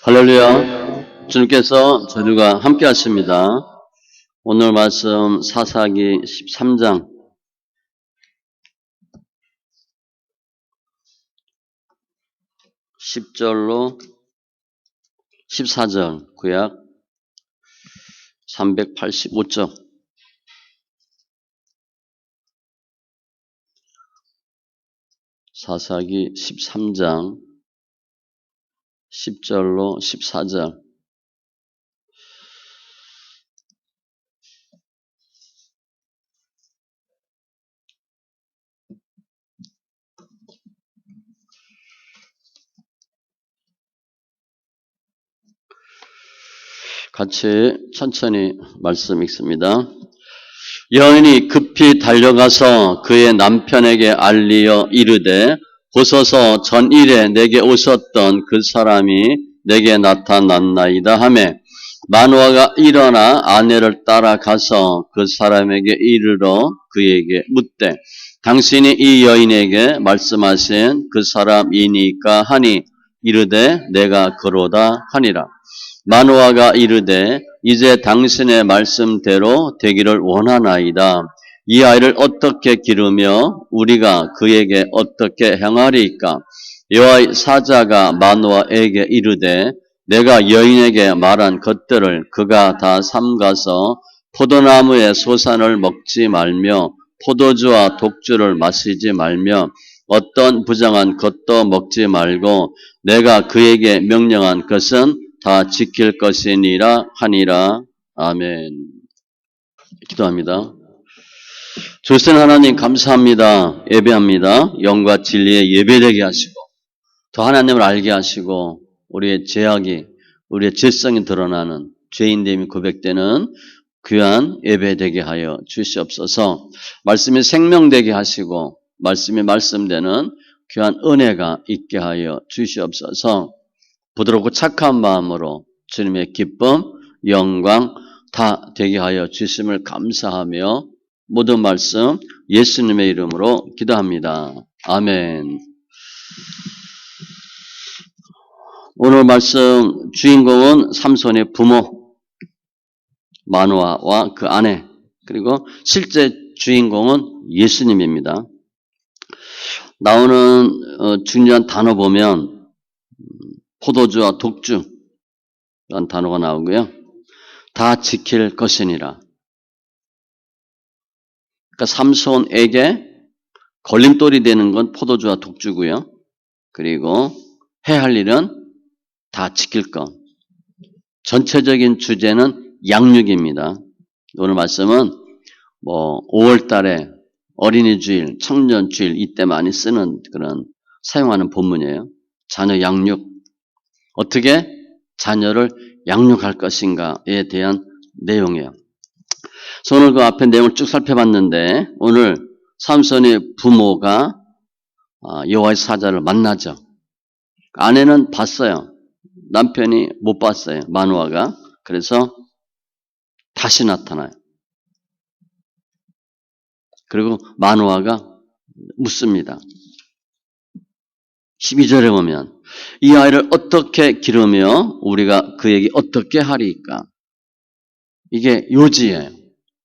할렐루야. 주님께서 저희들과 함께 하십니다. 오늘 말씀 사사기 13장 10절로 14절 구약 385쪽 사사기 13장 10절로 14절 같이 천천히 말씀 읽습니다. 여인이 급히 달려가서 그의 남편에게 알리어 이르되 보소서 전일에 내게 오셨던 그 사람이 내게 나타났나이다 하매 마노아가 일어나 아내를 따라가서 그 사람에게 이르러 그에게 묻되 당신이 이 여인에게 말씀하신 그 사람이니까 하니 이르되 내가 그로다 하니라. 마노아가 이르되 이제 당신의 말씀대로 되기를 원하나이다. 이 아이를 어떻게 기르며 우리가 그에게 어떻게 행하리이까? 여호와의 사자가 마노아에게 이르되 내가 여인에게 말한 것들을 그가 다 삼가서 포도나무의 소산을 먹지 말며 포도주와 독주를 마시지 말며 어떤 부정한 것도 먹지 말고 내가 그에게 명령한 것은 다 지킬 것이니라 하니라. 아멘. 기도합니다. 조선 하나님 감사합니다. 예배합니다. 영과 진리에 예배되게 하시고 더 하나님을 알게 하시고 우리의 죄악이 우리의 죄성이 드러나는 죄인됨이 고백되는 귀한 예배되게 하여 주시옵소서. 말씀이 생명되게 하시고 말씀이 말씀되는 귀한 은혜가 있게 하여 주시옵소서. 부드럽고 착한 마음으로 주님의 기쁨, 영광 다 되게 하여 주심을 감사하며 모든 말씀 예수님의 이름으로 기도합니다. 아멘. 오늘 말씀 주인공은 삼손의 부모 마노아와 그 아내 그리고 실제 주인공은 예수님입니다. 나오는 중요한 단어 보면 포도주와 독주라는 단어가 나오고요. 다 지킬 것이니라. 그러니까 삼손에게 걸림돌이 되는 건 포도주와 독주고요. 그리고 해야 할 일은 다 지킬 것. 전체적인 주제는 양육입니다. 오늘 말씀은 5월 달에 어린이 주일, 청년 주일 이때 많이 쓰는 그런 사용하는 본문이에요. 자녀 양육. 어떻게 자녀를 양육할 것인가에 대한 내용이에요. 그래서 오늘 그 앞에 내용을 쭉 살펴봤는데 오늘 삼손의 부모가 여호와의 사자를 만나죠. 아내는 봤어요. 남편이 못 봤어요. 마노아가. 그래서 다시 나타나요. 그리고 마노아가 묻습니다. 12절에 보면 이 아이를 어떻게 기르며 우리가 그에게 어떻게 하리까? 이게 요지예요.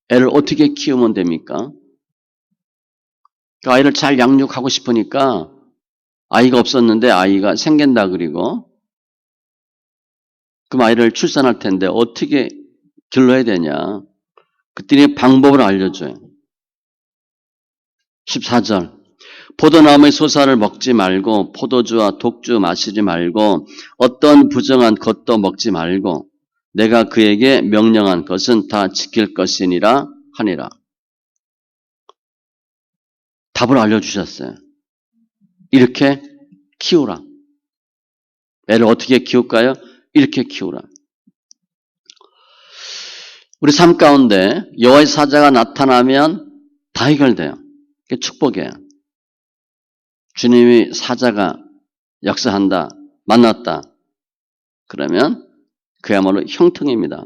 애를 어떻게 키우면 됩니까? 그 아이를 잘 양육하고 싶으니까 아이가 없었는데 아이가 생긴다 그리고 그럼 아이를 출산할 텐데 어떻게 길러야 되냐? 그때는 방법을 알려줘요. 14절 포도나무의 소사를 먹지 말고 포도주와 독주 마시지 말고 어떤 부정한 것도 먹지 말고 내가 그에게 명령한 것은 다 지킬 것이니라 하니라. 답을 알려주셨어요. 이렇게 키우라. 애를 어떻게 키울까요? 이렇게 키우라. 우리 삶 가운데 여호와의 사자가 나타나면 다 해결돼요. 그게 축복이에요. 주님이 사자가 역사한다, 만났다. 그러면 그야말로 형통입니다.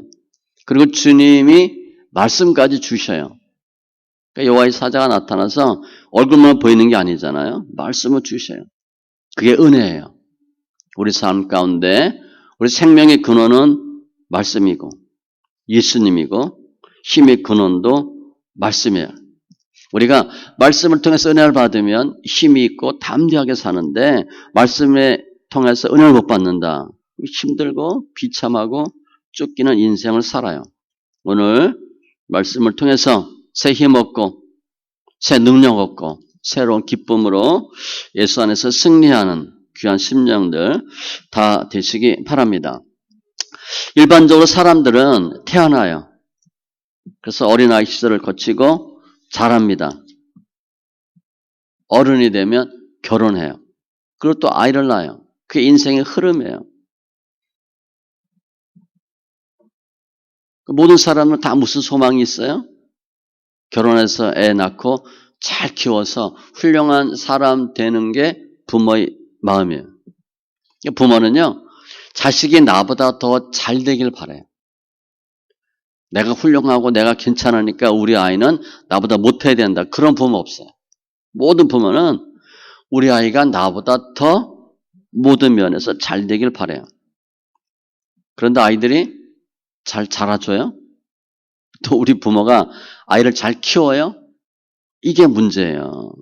그리고 주님이 말씀까지 주셔요. 그러니까 여호와의 사자가 나타나서 얼굴만 보이는 게 아니잖아요. 말씀을 주셔요. 그게 은혜예요. 우리 삶 가운데 우리 생명의 근원은 말씀이고 예수님이고 힘의 근원도 말씀이에요. 우리가 말씀을 통해서 은혜를 받으면 힘이 있고 담대하게 사는데 말씀에 통해서 은혜를 못 받는다. 힘들고 비참하고 쫓기는 인생을 살아요. 오늘 말씀을 통해서 새 힘 얻고 새 능력 얻고 새로운 기쁨으로 예수 안에서 승리하는 귀한 심령들 다 되시기 바랍니다. 일반적으로 사람들은 태어나요. 그래서 어린아이 시절을 거치고 자랍니다. 어른이 되면 결혼해요. 그리고 또 아이를 낳아요. 그게 인생의 흐름이에요. 모든 사람은 다 무슨 소망이 있어요? 결혼해서 애 낳고 잘 키워서 훌륭한 사람 되는 게 부모의 마음이에요. 부모는요, 자식이 나보다 더 잘 되길 바라요. 내가 훌륭하고 내가 괜찮으니까 우리 아이는 나보다 못해야 된다. 그런 부모 없어요. 모든 부모는 우리 아이가 나보다 더 모든 면에서 잘 되길 바라요. 그런데 아이들이 잘 자라줘요? 또 우리 부모가 아이를 잘 키워요? 이게 문제예요.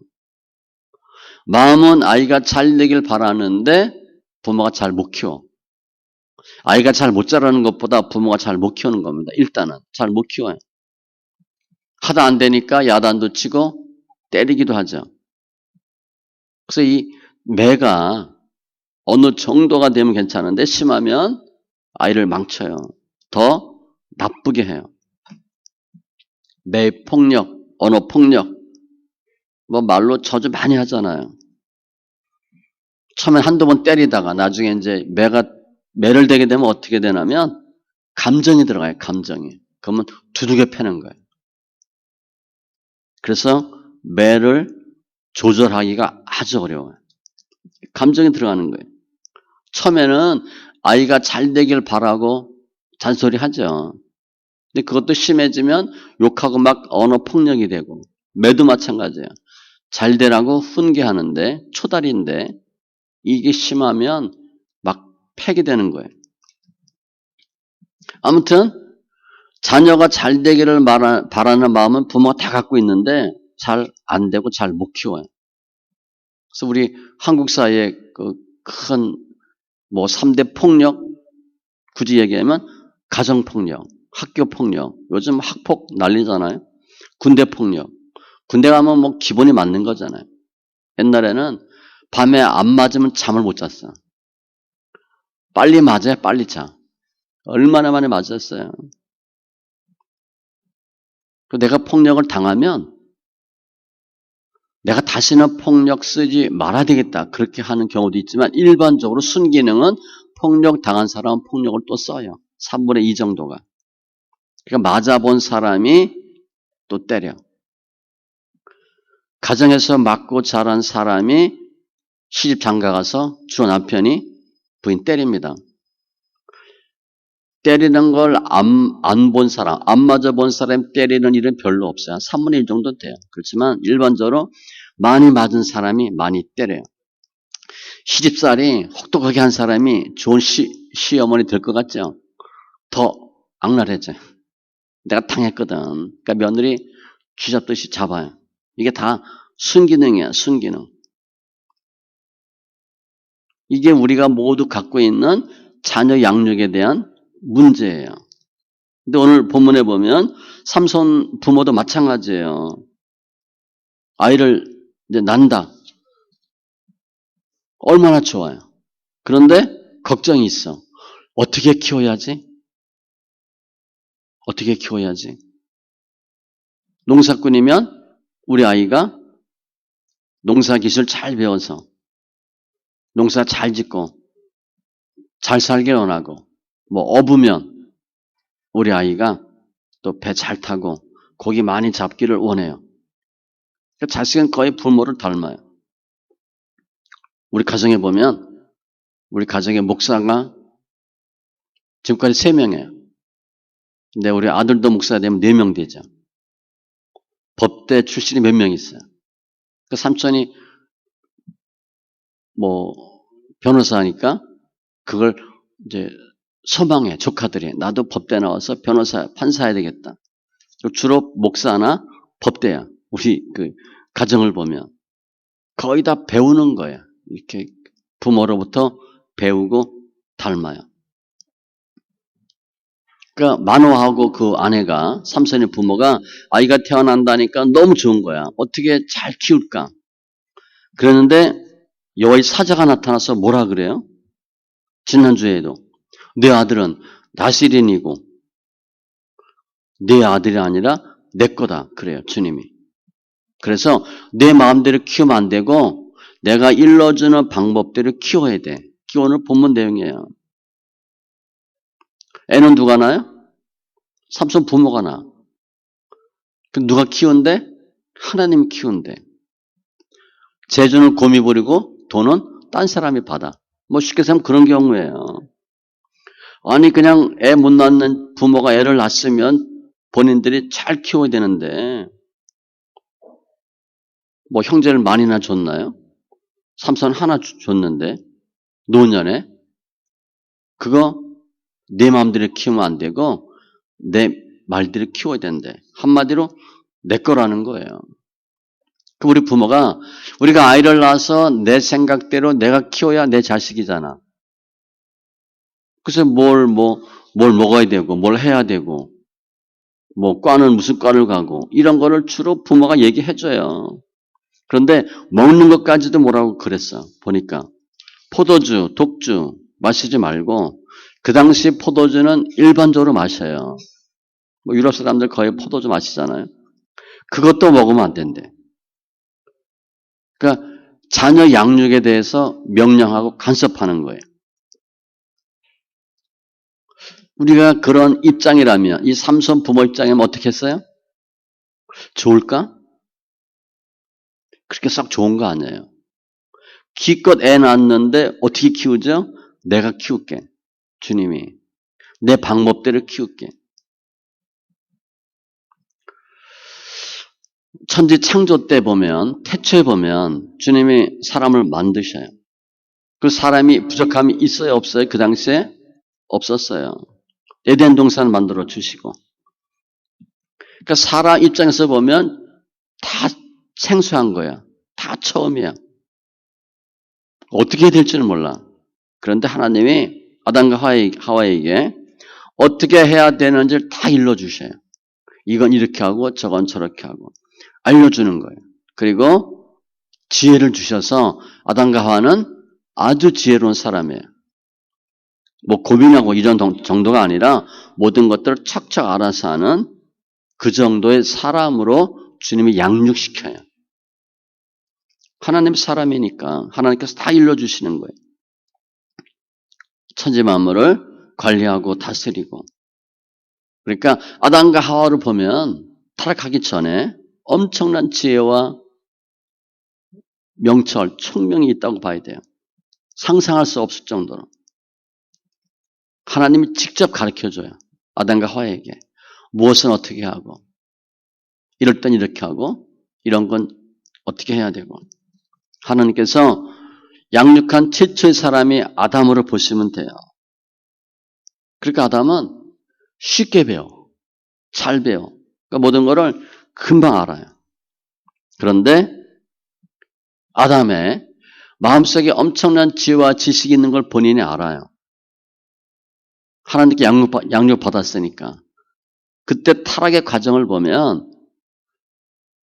마음은 아이가 잘 되길 바라는데 부모가 잘 못 키워. 아이가 잘 못 자라는 것보다 부모가 잘 못 키우는 겁니다. 일단은 잘 못 키워요. 하다 안 되니까 야단도 치고 때리기도 하죠. 그래서 이 매가 어느 정도가 되면 괜찮은데 심하면 아이를 망쳐요. 더 나쁘게 해요. 매 폭력, 언어 폭력, 뭐 말로 저주 많이 하잖아요. 처음에 한두 번 때리다가 나중에 이제 매를 대게 되면 어떻게 되냐면 감정이 들어가요. 감정이. 그러면 두들겨 패는 거예요. 그래서 매를 조절하기가 아주 어려워요. 감정이 들어가는 거예요. 처음에는 아이가 잘 되길 바라고 잔소리하죠. 근데 그것도 심해지면 욕하고 막 언어 폭력이 되고 매도 마찬가지예요. 잘 되라고 훈계하는데 초달인데 이게 심하면 막 폐기되는 거예요. 아무튼 자녀가 잘 되기를 바라는 마음은 부모가 다 갖고 있는데 잘 안 되고 잘 못 키워요. 그래서 우리 한국 사회의 그 큰 뭐 3대 폭력 굳이 얘기하면 가정 폭력, 학교 폭력, 요즘 학폭 난리잖아요. 군대 폭력. 군대 가면 뭐 기본이 맞는 거잖아요. 옛날에는 밤에 안 맞으면 잠을 못 잤어. 빨리 맞아야 빨리 자. 얼마나 많이 맞았어요. 내가 폭력을 당하면 내가 다시는 폭력 쓰지 말아야 되겠다. 그렇게 하는 경우도 있지만 일반적으로 순기능은 폭력 당한 사람은 폭력을 또 써요. 3분의 2 정도가. 그러니까 맞아본 사람이 또 때려. 가정에서 맞고 자란 사람이 시집 장가 가서 주로 남편이 부인 때립니다. 때리는 걸 안 본 사람, 안 맞아본 사람 때리는 일은 별로 없어요. 한 3분의 1 정도 돼요. 그렇지만 일반적으로 많이 맞은 사람이 많이 때려요. 시집살이 혹독하게 한 사람이 좋은 시어머니 될 것 같죠? 더 악랄해져요. 내가 당했거든. 그러니까 며느리 쥐잡듯이 잡아요. 이게 다 순기능이야, 순기능. 이게 우리가 모두 갖고 있는 자녀 양육에 대한 문제예요. 근데 오늘 본문에 보면 삼손 부모도 마찬가지예요. 아이를 이제 낳는다. 얼마나 좋아요. 그런데 걱정이 있어. 어떻게 키워야지? 어떻게 키워야지? 농사꾼이면 우리 아이가 농사 기술 잘 배워서 농사 잘 짓고 잘 살길 원하고 뭐 어부면 우리 아이가 또 배 잘 타고 고기 많이 잡기를 원해요. 그러니까 자식은 거의 부모를 닮아요. 우리 가정에 보면 우리 가정의 목사가 지금까지 3명이에요. 근데 우리 아들도 목사가 되면 4명 되죠. 법대 출신이 몇 명 있어요. 그 삼촌이 뭐 변호사니까 그걸 이제 소망해, 조카들이. 나도 법대 나와서 변호사, 판사해야 되겠다. 주로 목사나 법대야. 우리 그 가정을 보면. 거의 다 배우는 거야. 이렇게 부모로부터 배우고 닮아요. 그러니까 마노아하고 그 아내가, 삼손의 부모가 아이가 태어난다니까 너무 좋은 거야. 어떻게 잘 키울까? 그랬는데 여호와의 사자가 나타나서 뭐라 그래요? 지난주에도 내 아들은 나실인이고 내 아들이 아니라 내 거다. 그래요. 주님이. 그래서 내 마음대로 키우면 안 되고 내가 일러주는 방법대로 키워야 돼. 오늘 본문 내용이에요. 애는 누가 낳아요? 삼손 부모가 낳아. 누가 키운대? 하나님이 키운대. 재주는 곰이 부리고 돈은 딴 사람이 받아. 뭐 쉽게 생각하면 그런 경우예요. 아니 그냥 애 못 낳는 부모가 애를 낳았으면 본인들이 잘 키워야 되는데 뭐 형제를 많이나 줬나요? 삼손 하나 줬는데 노년에 그거 내 마음대로 키우면 안 되고 내 말대로 키워야 된대. 한마디로 내 거라는 거예요. 그 우리 부모가 우리가 아이를 낳아서 내 생각대로 내가 키워야 내 자식이잖아. 그래서 뭘 먹어야 되고 뭘 해야 되고 뭐 과는 무슨 과를 가고 이런 거를 주로 부모가 얘기해줘요. 그런데 먹는 것까지도 뭐라고 그랬어. 보니까 포도주, 독주 마시지 말고 그 당시 포도주는 일반적으로 마셔요. 뭐 유럽 사람들 거의 포도주 마시잖아요. 그것도 먹으면 안 된대. 그러니까 자녀 양육에 대해서 명령하고 간섭하는 거예요. 우리가 그런 입장이라면 이 삼손 부모 입장이면 어떻게 했어요? 좋을까? 그렇게 썩 좋은 거 아니에요. 기껏 애 낳았는데 어떻게 키우죠? 내가 키울게. 주님이. 내 방법대로 키울게. 천지 창조 때 보면 태초에 보면 주님이 사람을 만드셔요. 그 사람이 부족함이 있어요? 없어요? 그 당시에? 없었어요. 에덴 동산을 만들어 주시고. 그러니까 사람 입장에서 보면 다 생소한 거야. 다 처음이야. 어떻게 될지는 몰라. 그런데 하나님이 아담과 하와에게 어떻게 해야 되는지를 다 일러주셔요. 이건 이렇게 하고 저건 저렇게 하고 알려주는 거예요. 그리고 지혜를 주셔서 아담과 하와는 아주 지혜로운 사람이에요. 뭐 고민하고 이런 정도가 아니라 모든 것들을 척척 알아서 하는 그 정도의 사람으로 주님이 양육시켜요. 하나님 사람이니까 하나님께서 다 일러주시는 거예요. 천지 만물을 관리하고 다스리고. 그러니까 아담과 하와를 보면 타락하기 전에 엄청난 지혜와 명철, 총명이 있다고 봐야 돼요. 상상할 수 없을 정도로. 하나님이 직접 가르쳐줘요. 아담과 하와에게. 무엇은 어떻게 하고 이럴 땐 이렇게 하고 이런 건 어떻게 해야 되고. 하나님께서 양육한 최초의 사람이 아담으로 보시면 돼요. 그러니까 아담은 쉽게 배워. 잘 배워. 그러니까 모든 거를 금방 알아요. 그런데 아담의 마음속에 엄청난 지혜와 지식이 있는 걸 본인이 알아요. 하나님께 양육받았으니까. 그때 타락의 과정을 보면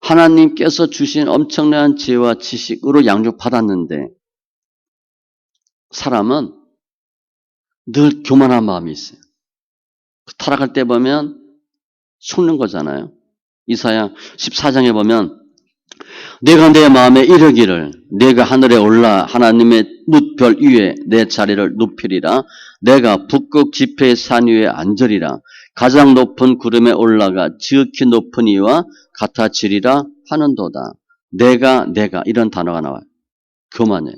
하나님께서 주신 엄청난 지혜와 지식으로 양육받았는데 사람은 늘 교만한 마음이 있어요. 타락할 때 보면 속는 거잖아요. 이사야 14장에 보면 내가 내 마음에 이르기를 내가 하늘에 올라 하나님의 뭇별 위에 내 자리를 높이리라. 내가 북극 지폐의 산 위에 앉으리라. 가장 높은 구름에 올라가 지극히 높은 이와 같아지리라 하는도다. 내가 이런 단어가 나와요. 교만해요.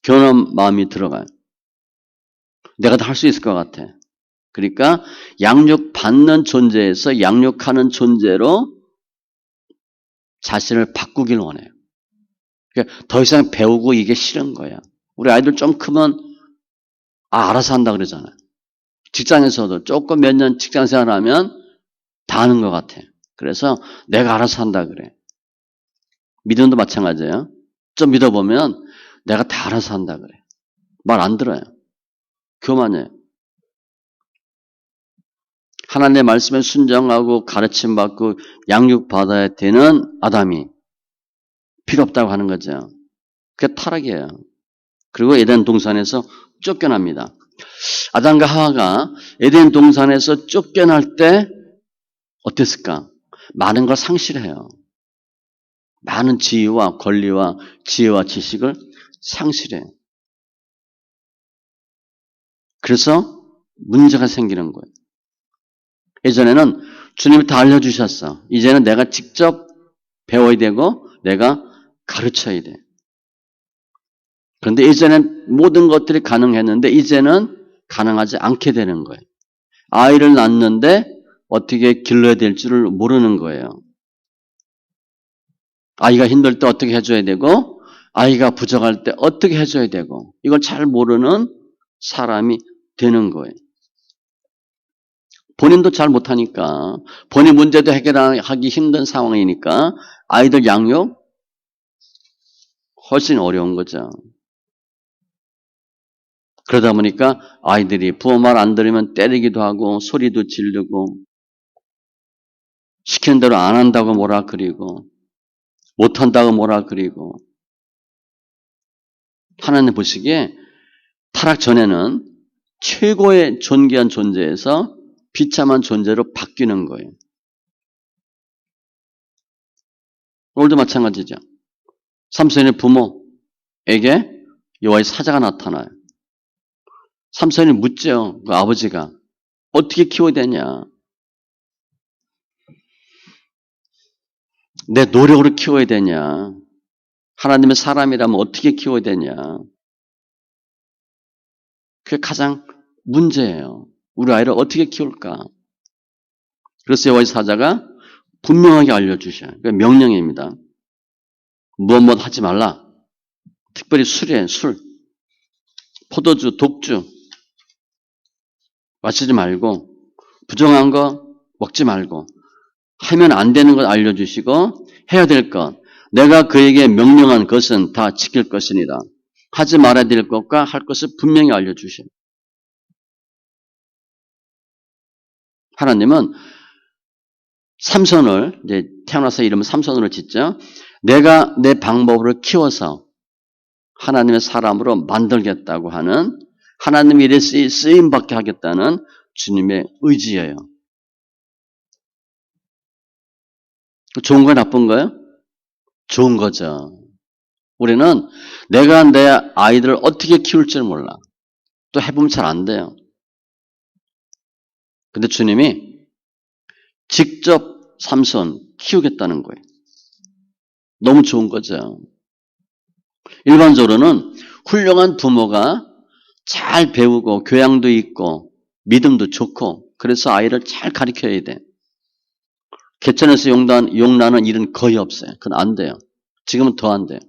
교만한 마음이 들어가요. 내가 다 할 수 있을 것 같아. 그러니까 양육받는 존재에서 양육하는 존재로 자신을 바꾸길 원해요. 그러니까 더 이상 배우고 이게 싫은 거야. 우리 아이들 좀 크면 알아서 한다 그러잖아요. 직장에서도 조금 몇 년 직장 생활하면 다 아는 것 같아. 그래서 내가 알아서 한다 그래. 믿음도 마찬가지예요. 좀 믿어보면 내가 다 알아서 한다 그래. 말 안 들어요. 교만해요. 하나님의 말씀에 순종하고 가르침 받고 양육 받아야 되는 아담이 필요 없다고 하는 거죠. 그게 타락이에요. 그리고 에덴 동산에서 쫓겨납니다. 아담과 하와가 에덴 동산에서 쫓겨날 때 어땠을까? 많은 걸 상실해요. 많은 지위와 권리와 지혜와 지식을 상실해요. 그래서 문제가 생기는 거예요. 예전에는 주님이 다 알려주셨어. 이제는 내가 직접 배워야 되고 내가 가르쳐야 돼. 그런데 예전엔 모든 것들이 가능했는데 이제는 가능하지 않게 되는 거예요. 아이를 낳는데 어떻게 길러야 될 줄을 모르는 거예요. 아이가 힘들 때 어떻게 해줘야 되고 아이가 부족할 때 어떻게 해줘야 되고 이걸 잘 모르는 사람이 되는 거예요. 본인도 잘 못하니까 본인 문제도 해결하기 힘든 상황이니까 아이들 양육 훨씬 어려운 거죠. 그러다 보니까 아이들이 부모 말 안 들으면 때리기도 하고 소리도 지르고 시키는 대로 안 한다고 뭐라 그리고 못한다고 뭐라 그리고 하나님 보시기에 타락 전에는 최고의 존귀한 존재에서 비참한 존재로 바뀌는 거예요. 오늘도 마찬가지죠. 삼손의 부모에게 여호와의 사자가 나타나요. 삼손이 묻죠. 그 아버지가 어떻게 키워야 되냐. 내 노력으로 키워야 되냐. 하나님의 사람이라면 어떻게 키워야 되냐. 그게 가장 문제예요. 우리 아이를 어떻게 키울까. 그래서 여호와의 사자가 분명하게 알려주셔요. 그게 명령입니다. 무엇 하지 말라. 특별히 술이에요. 술. 포도주, 독주 마시지 말고 부정한 거 먹지 말고 하면 안 되는 것 알려주시고 해야 될 것 내가 그에게 명령한 것은 다 지킬 것이니라. 하지 말아야 될 것과 할 것을 분명히 알려주셔요. 하나님은 삼손을 이제 태어나서 이름을 삼손으로 짓죠. 내가 내 방법으로 키워서 하나님의 사람으로 만들겠다고 하는 하나님 일에 쓰임받게 하겠다는 주님의 의지예요. 좋은 거야 나쁜 거예요? 좋은 거죠. 우리는 내가 내 아이들을 어떻게 키울 줄 몰라. 또 해보면 잘 안 돼요. 근데 주님이 직접 삼손 키우겠다는 거예요. 너무 좋은 거죠. 일반적으로는 훌륭한 부모가 잘 배우고 교양도 있고 믿음도 좋고 그래서 아이를 잘 가르쳐야 돼. 개천에서 용나는 일은 거의 없어요. 그건 안 돼요. 지금은 더 안 돼요.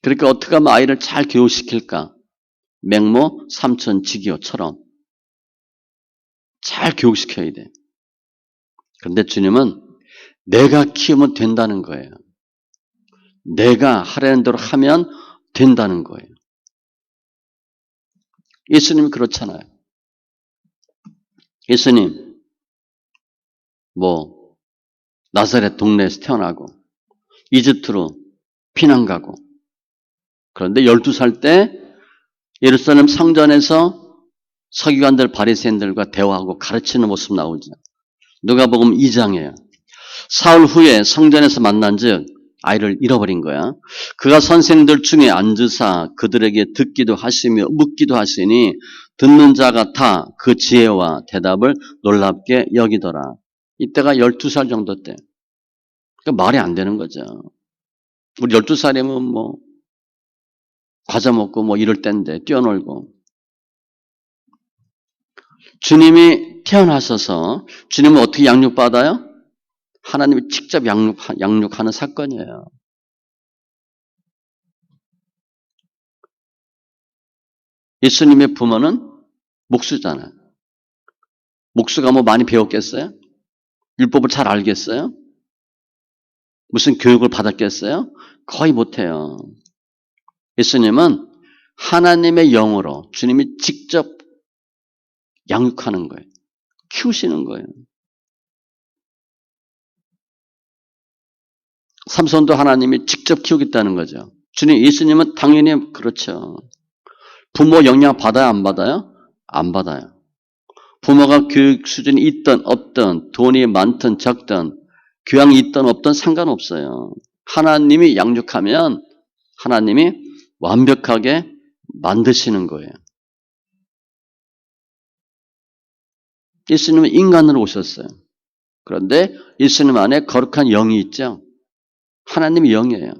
그러니까 어떻게 하면 아이를 잘 교육시킬까? 맹모, 삼촌, 지기호처럼 잘 교육시켜야 돼. 그런데 주님은 내가 키우면 된다는 거예요. 내가 하라는 대로 하면 된다는 거예요. 예수님이 그렇잖아요. 예수님, 나사렛 동네에서 태어나고, 이집트로 피난 가고, 그런데 12살 때 예루살렘 성전에서 서기관들 바리새인들과 대화하고 가르치는 모습 나오죠. 누가복음 2장이에요. 사흘 후에 성전에서 만난즉 아이를 잃어버린 거야. 그가 선생들 중에 앉으사 그들에게 듣기도 하시며 묻기도 하시니 듣는 자가 다 그 지혜와 대답을 놀랍게 여기더라. 이때가 12살 정도 때. 그러니까 말이 안 되는 거죠. 우리 12살이면 과자 먹고 이럴 때인데 뛰어놀고. 주님이 태어나셔서 주님은 어떻게 양육받아요? 하나님이 직접 양육하는 사건이에요. 예수님의 부모는 목수잖아요. 목수가 뭐 많이 배웠겠어요? 율법을 잘 알겠어요? 무슨 교육을 받았겠어요? 거의 못해요. 예수님은 하나님의 영으로 주님이 직접 양육하는 거예요. 키우시는 거예요. 삼손도 하나님이 직접 키우겠다는 거죠. 예수님은 당연히 그렇죠. 부모 영향 받아요, 안 받아요? 안 받아요. 부모가 교육 수준이 있든 없든 돈이 많든 적든 교양이 있든 없든 상관없어요. 하나님이 양육하면 하나님이 완벽하게 만드시는 거예요. 예수님은 인간으로 오셨어요. 그런데 예수님 안에 거룩한 영이 있죠. 하나님이 영이에요.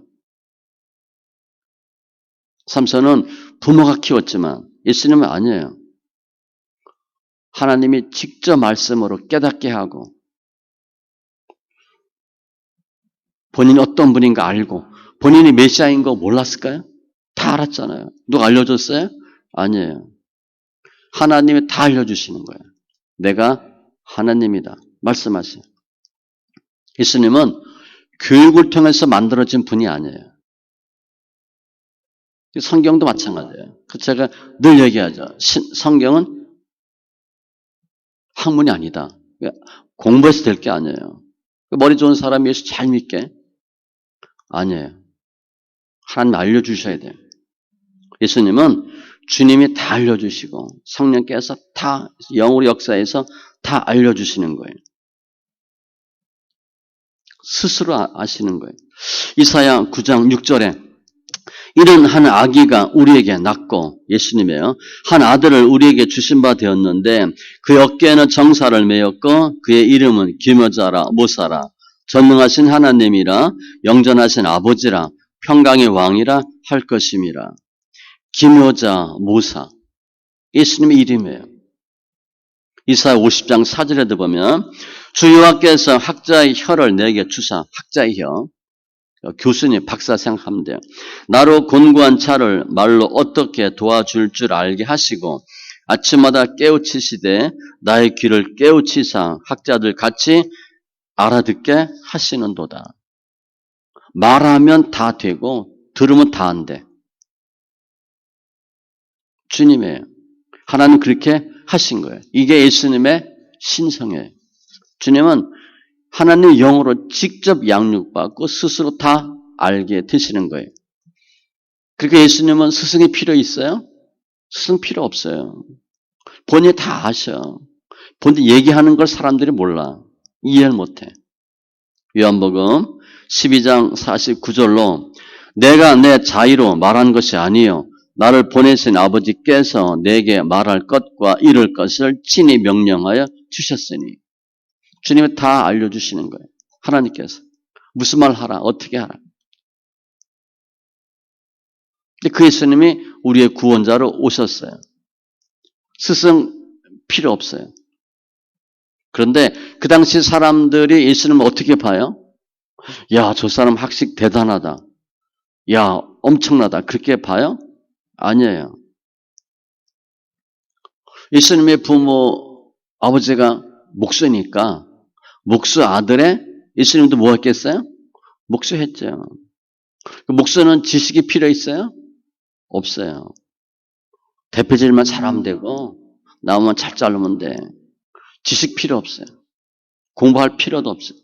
삼손은 부모가 키웠지만 예수님은 아니에요. 하나님이 직접 말씀으로 깨닫게 하고 본인이 어떤 분인가 알고 본인이 메시아인 거 몰랐을까요? 다 알았잖아요. 누가 알려줬어요? 아니에요. 하나님이 다 알려주시는 거예요. 내가 하나님이다. 말씀하세요. 예수님은 교육을 통해서 만들어진 분이 아니에요. 성경도 마찬가지예요. 제가 늘 얘기하죠. 성경은 학문이 아니다. 공부해서 될 게 아니에요. 머리 좋은 사람이 예수 잘 믿게? 아니에요. 하나님 알려주셔야 돼요. 예수님은 주님이 다 알려주시고 성령께서 다 영으로 역사해서 다 알려주시는 거예요. 스스로 아시는 거예요. 이사야 9장 6절에 이런 한 아기가 우리에게 낳고 예수님이에요. 한 아들을 우리에게 주신 바 되었는데 그의 어깨에는 정사를 메었고 그의 이름은 기묘자라 모사라 전능하신 하나님이라 영전하신 아버지라 평강의 왕이라 할 것임이라. 기묘자 모사 예수님의 이름이에요. 이사야 50장 4절에도 보면 주 여호와께서 학자의 혀를 내게 주사 학자의 혀 교수님, 박사 생각하면 돼요. 나로 곤고한 차를 말로 어떻게 도와줄 줄 알게 하시고 아침마다 깨우치시되 나의 귀를 깨우치사 학자들 같이 알아듣게 하시는도다. 말하면 다 되고 들으면 다 안 돼. 주님이에요. 하나님 그렇게 하신 거예요. 이게 예수님의 신성이에요. 주님은 하나님의 영으로 직접 양육받고 스스로 다 알게 되시는 거예요. 그러니까 예수님은 스승이 필요 있어요? 스승 필요 없어요. 본인이 다 아셔. 본인이 얘기하는 걸 사람들이 몰라. 이해를 못해. 요한복음 12장 49절로 내가 내 자의로 말한 것이 아니요 나를 보내신 아버지께서 내게 말할 것과 이룰 것을 친히 명령하여 주셨으니 주님이 다 알려주시는 거예요. 하나님께서. 무슨 말 하라, 어떻게 하라. 근데 그 예수님이 우리의 구원자로 오셨어요. 스승 필요 없어요. 그런데 그 당시 사람들이 예수님을 어떻게 봐요? 야, 저 사람 학식 대단하다. 야, 엄청나다. 그렇게 봐요? 아니에요. 예수님의 부모, 아버지가 목수니까 목수 아들의 예수님도 뭐 했겠어요? 목수했죠. 목수는 지식이 필요 있어요? 없어요. 대표질만 잘하면 되고 나오면 잘 자르면 돼. 지식 필요 없어요. 공부할 필요도 없어요.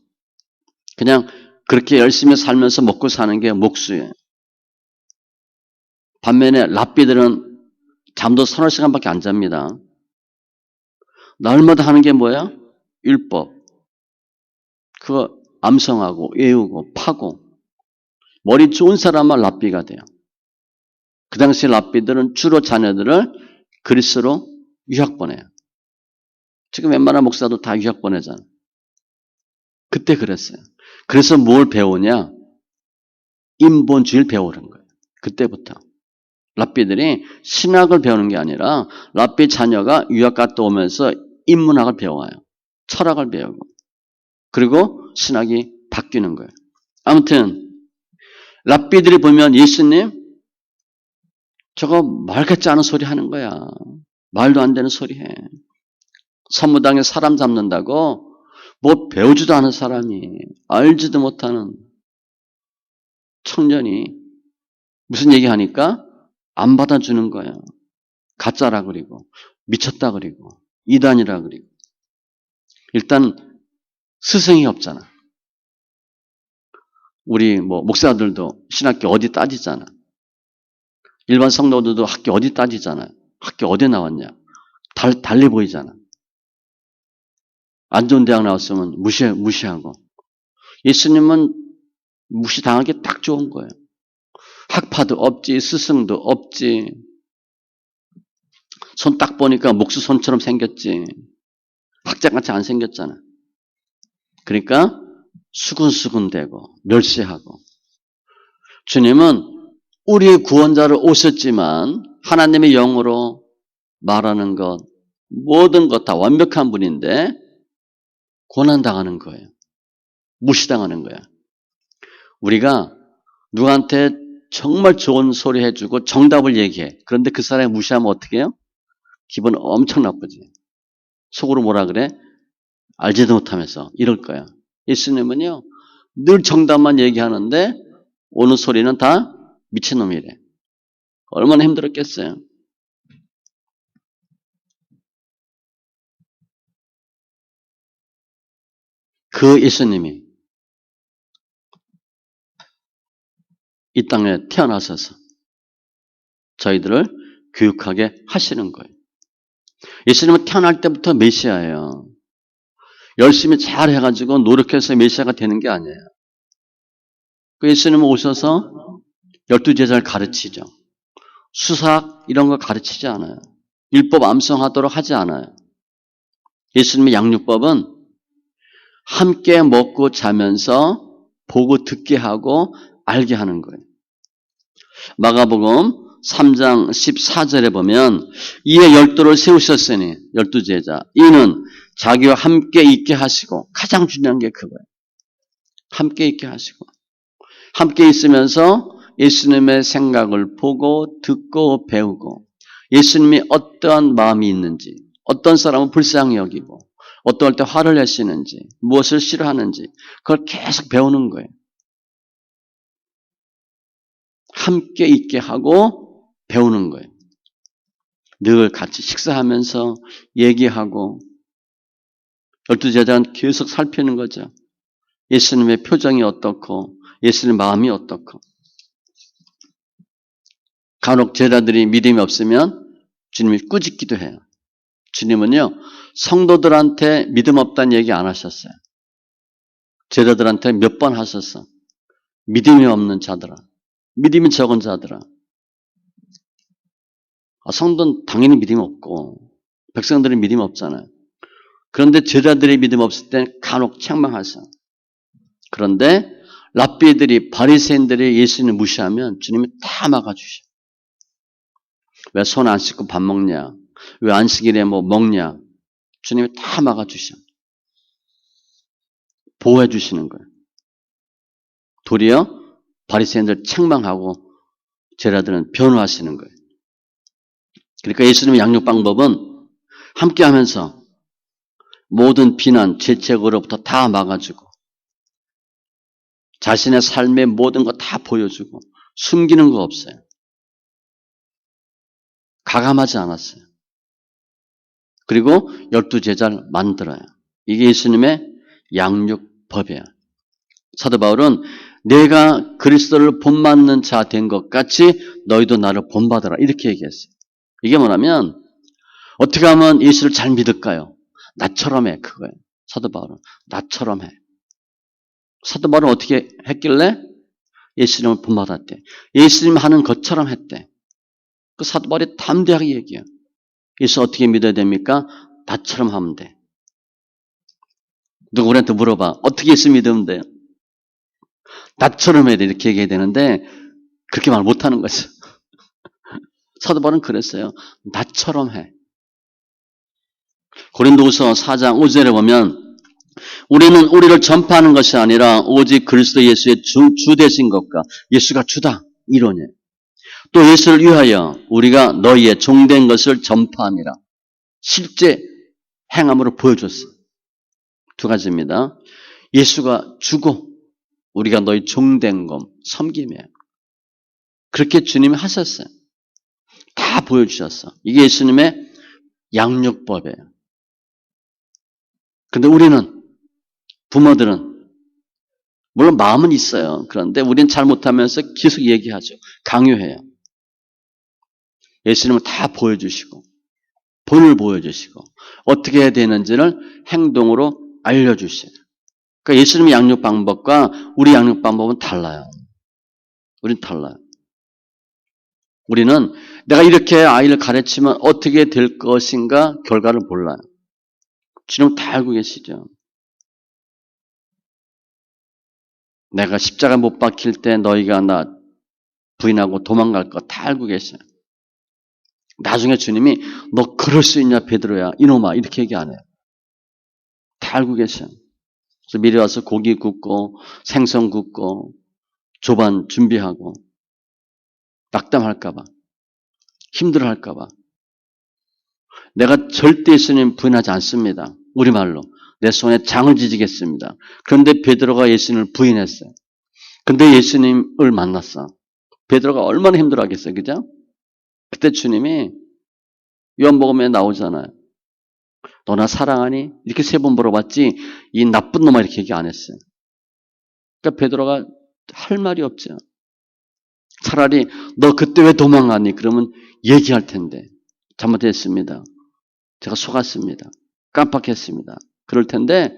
그냥 그렇게 열심히 살면서 먹고 사는 게 목수예요. 반면에 랍비들은 잠도 서너 시간밖에 안 잡니다. 날마다 하는 게 뭐야? 율법. 그거 암송하고 외우고 파고 머리 좋은 사람만 랍비가 돼요. 그 당시 랍비들은 주로 자녀들을 그리스로 유학 보내요. 지금 웬만한 목사도 다 유학 보내잖아. 그때 그랬어요. 그래서 뭘 배우냐? 인본주의를 배우는 거예요. 그때부터. 랍비들이 신학을 배우는 게 아니라 랍비 자녀가 유학 갔다 오면서 인문학을 배워요. 철학을 배우고. 그리고 신학이 바뀌는 거예요. 아무튼 랍비들이 보면 예수님 저거 말 같지 않은 소리 하는 거야. 말도 안 되는 소리 해. 선무당에 사람 잡는다고 뭐 배우지도 않은 사람이 알지도 못하는 청년이 무슨 얘기하니까 안 받아주는 거야. 가짜라 그리고 미쳤다 그리고 이단이라 그리고 일단 스승이 없잖아. 우리 뭐 목사들도 신학교 어디 따지잖아. 일반 성도들도 학교 어디 따지잖아. 학교 어디 나왔냐. 달리 보이잖아. 안 좋은 대학 나왔으면 무시하고. 예수님은 무시당하기 딱 좋은 거예요. 학파도 없지, 스승도 없지. 손 딱 보니까 목수 손처럼 생겼지. 학자같이 안 생겼잖아. 그러니까 수근수근대고 멸시하고. 주님은 우리의 구원자로 오셨지만 하나님의 영으로 말하는 것, 모든 것 다 완벽한 분인데 고난당하는 거예요. 무시당하는 거야. 우리가 누구한테 정말 좋은 소리 해주고 정답을 얘기해. 그런데 그 사람이 무시하면 어떻게 해요? 기분 엄청 나쁘지. 속으로 뭐라 그래? 알지도 못하면서 이럴 거야. 예수님은요. 늘 정답만 얘기하는데 오는 소리는 다 미친놈이래. 얼마나 힘들었겠어요. 그 예수님이 이 땅에 태어나셔서 저희들을 교육하게 하시는 거예요. 예수님은 태어날 때부터 메시아예요. 열심히 잘 해가지고 노력해서 메시아가 되는 게 아니에요. 그 예수님은 오셔서 12제자를 가르치죠. 수학 이런 거 가르치지 않아요. 율법 암송하도록 하지 않아요. 예수님의 양육법은 함께 먹고 자면서 보고 듣게 하고 알게 하는 거예요. 마가복음 3장 14절에 보면 이에 12를 세우셨으니 12제자 이는 자기와 함께 있게 하시고 가장 중요한 게 그거예요. 함께 있게 하시고 함께 있으면서 예수님의 생각을 보고 듣고 배우고 예수님이 어떠한 마음이 있는지 어떤 사람은 불쌍히 여기고 어떨 때 화를 내시는지 무엇을 싫어하는지 그걸 계속 배우는 거예요. 함께 있게 하고 배우는 거예요. 늘 같이 식사하면서 얘기하고 12제자는 계속 살피는 거죠. 예수님의 표정이 어떻고 예수님의 마음이 어떻고 간혹 제자들이 믿음이 없으면 주님이 꾸짖기도 해요. 주님은요. 성도들한테 믿음 없다는 얘기 안 하셨어요. 제자들한테 몇 번 하셨어. 믿음이 없는 자들아. 믿음이 적은 자들아. 성도는 당연히 믿음이 없고 백성들은 믿음이 없잖아요. 그런데 제자들이 믿음 없을 때 간혹 책망하셔. 그런데 랍비들이 바리새인들이 예수님을 무시하면 주님이 다 막아주셔. 왜 손 안 씻고 밥 먹냐? 왜 안식일에 뭐 먹냐? 주님이 다 막아주셔. 보호해 주시는 거예요. 도리어 바리새인들 책망하고 제자들은 변호하시는 거예요. 그러니까 예수님의 양육 방법은 함께하면서 모든 비난, 죄책으로부터 다 막아주고 자신의 삶의 모든 거 다 보여주고 숨기는 거 없어요. 가감하지 않았어요. 그리고 12제자를 만들어요. 이게 예수님의 양육법이에요. 사도 바울은 내가 그리스도를 본받는 자 된 것 같이 너희도 나를 본받아라 이렇게 얘기했어요. 이게 뭐냐면 어떻게 하면 예수를 잘 믿을까요? 나처럼 해 그거예요. 사도 바울은 나처럼 해. 사도 바울은 어떻게 했길래 예수님을 본받았대. 예수님 하는 것처럼 했대. 그 사도 바울이 담대하게 얘기해요. 예수 어떻게 믿어야 됩니까? 나처럼 하면 돼. 누가 우리한테 물어봐. 어떻게 예수 믿으면 돼요? 나처럼 해야 돼. 이렇게 얘기해야 되는데 그렇게 말 못하는 거죠. 사도 바울은 그랬어요. 나처럼 해. 고린도후서 4장 5절에 보면 우리는 우리를 전파하는 것이 아니라 오직 그리스도 예수의 주 되신 것과 예수가 주다. 이론이에요. 또 예수를 위하여 우리가 너희의 종된 것을 전파함이라. 실제 행함으로 보여줬어. 두 가지입니다. 예수가 주고 우리가 너희 종된 것 섬김이에요. 그렇게 주님이 하셨어요. 다 보여주셨어. 이게 예수님의 양육법이에요. 근데 우리는, 부모들은 물론 마음은 있어요. 그런데 우리는 잘못하면서 계속 얘기하죠. 강요해요. 예수님은 다 보여주시고 본을 보여주시고 어떻게 해야 되는지를 행동으로 알려주셔요. 그러니까 예수님의 양육 방법과 우리 양육 방법은 달라요. 우린 달라요. 우리는 내가 이렇게 아이를 가르치면 어떻게 될 것인가 결과를 몰라요. 주님 다 알고 계시죠. 내가 십자가 못 박힐 때 너희가 나 부인하고 도망갈 거 다 알고 계셔요. 나중에 주님이 너 그럴 수 있냐 베드로야 이놈아 이렇게 얘기 안 해요. 다 알고 계셔요. 그래서 미리 와서 고기 굽고 생선 굽고 조반 준비하고 낙담할까 봐 힘들어할까 봐 내가 절대 예수님 부인하지 않습니다. 우리말로 내 손에 장을 지지겠습니다. 그런데 베드로가 예수님을 부인했어요. 근데 예수님을 만났어. 베드로가 얼마나 힘들어하겠어요. 그죠? 그때 주님이 요한복음에 나오잖아요. 너나 사랑하니? 이렇게 3번 물어봤지 이 나쁜 놈아 이렇게 얘기 안 했어요. 그러니까 베드로가 할 말이 없죠. 차라리 너 그때 왜 도망가니? 그러면 얘기할 텐데 잘못했습니다. 제가 속았습니다. 깜빡했습니다. 그럴 텐데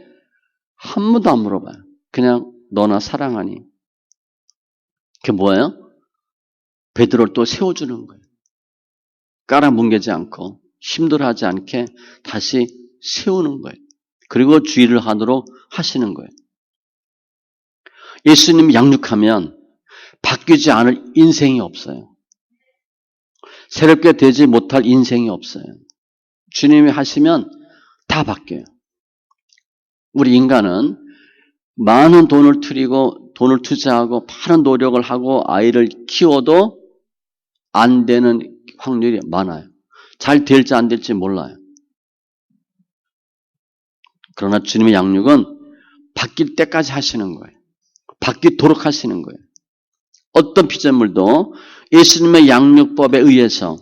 한 번도 안 물어봐요. 그냥 너나 사랑하니? 그게 뭐예요? 베드로를 또 세워주는 거예요. 깔아뭉개지 않고 힘들어하지 않게 다시 세우는 거예요. 그리고 주의를 하도록 하시는 거예요. 예수님 양육하면 바뀌지 않을 인생이 없어요. 새롭게 되지 못할 인생이 없어요. 주님이 하시면 다 바뀌어요. 우리 인간은 많은 돈을 들이고 돈을 투자하고 많은 노력을 하고 아이를 키워도 안 되는 확률이 많아요. 잘 될지 안 될지 몰라요. 그러나 주님의 양육은 바뀔 때까지 하시는 거예요. 바뀌도록 하시는 거예요. 어떤 피조물도 예수님의 양육법에 의해서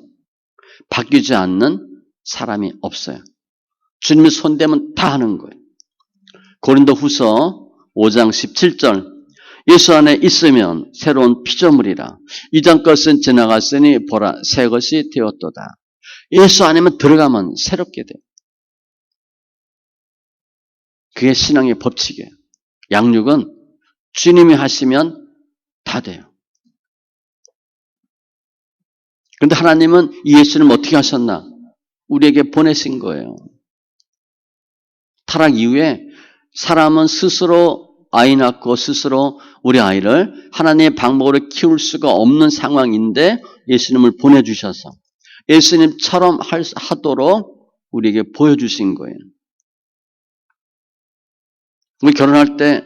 바뀌지 않는 사람이 없어요. 주님이 손대면 다 하는 거예요. 고린도후서 5장 17절 예수 안에 있으면 새로운 피조물이라 이전 것은 지나갔으니 보라 새 것이 되었도다. 예수 안에만 들어가면 새롭게 돼요. 그게 신앙의 법칙이에요. 양육은 주님이 하시면 다 돼요. 그런데 하나님은 이 예수님 어떻게 하셨나? 우리에게 보내신 거예요. 타락 이후에 사람은 스스로 아이 낳고 스스로 우리 아이를 하나님의 방법으로 키울 수가 없는 상황인데 예수님을 보내주셔서 예수님처럼 하도록 우리에게 보여주신 거예요. 우리 결혼할 때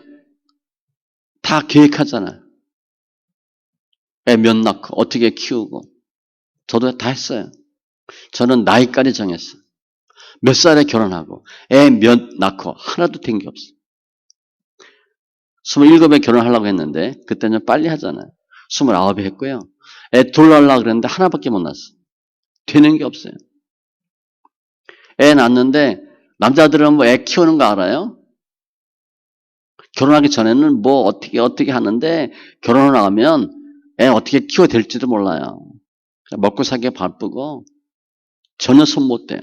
다 계획하잖아요. 애 몇 낳고 어떻게 키우고 저도 다 했어요. 저는 나이까지 정했어요. 몇 살에 결혼하고 애 몇 낳고 하나도 된 게 없어요. 27에 결혼하려고 했는데 그때는 빨리 하잖아요. 29에 했고요. 애 둘 낳으려고 그랬는데 하나밖에 못 낳았어요. 되는 게 없어요. 애 낳는데 남자들은 뭐 애 키우는 거 알아요? 결혼하기 전에는 뭐 어떻게 하는데 결혼을 하면 애 어떻게 키워야 될지도 몰라요. 먹고 살기에 바쁘고 전혀 손 못 대요.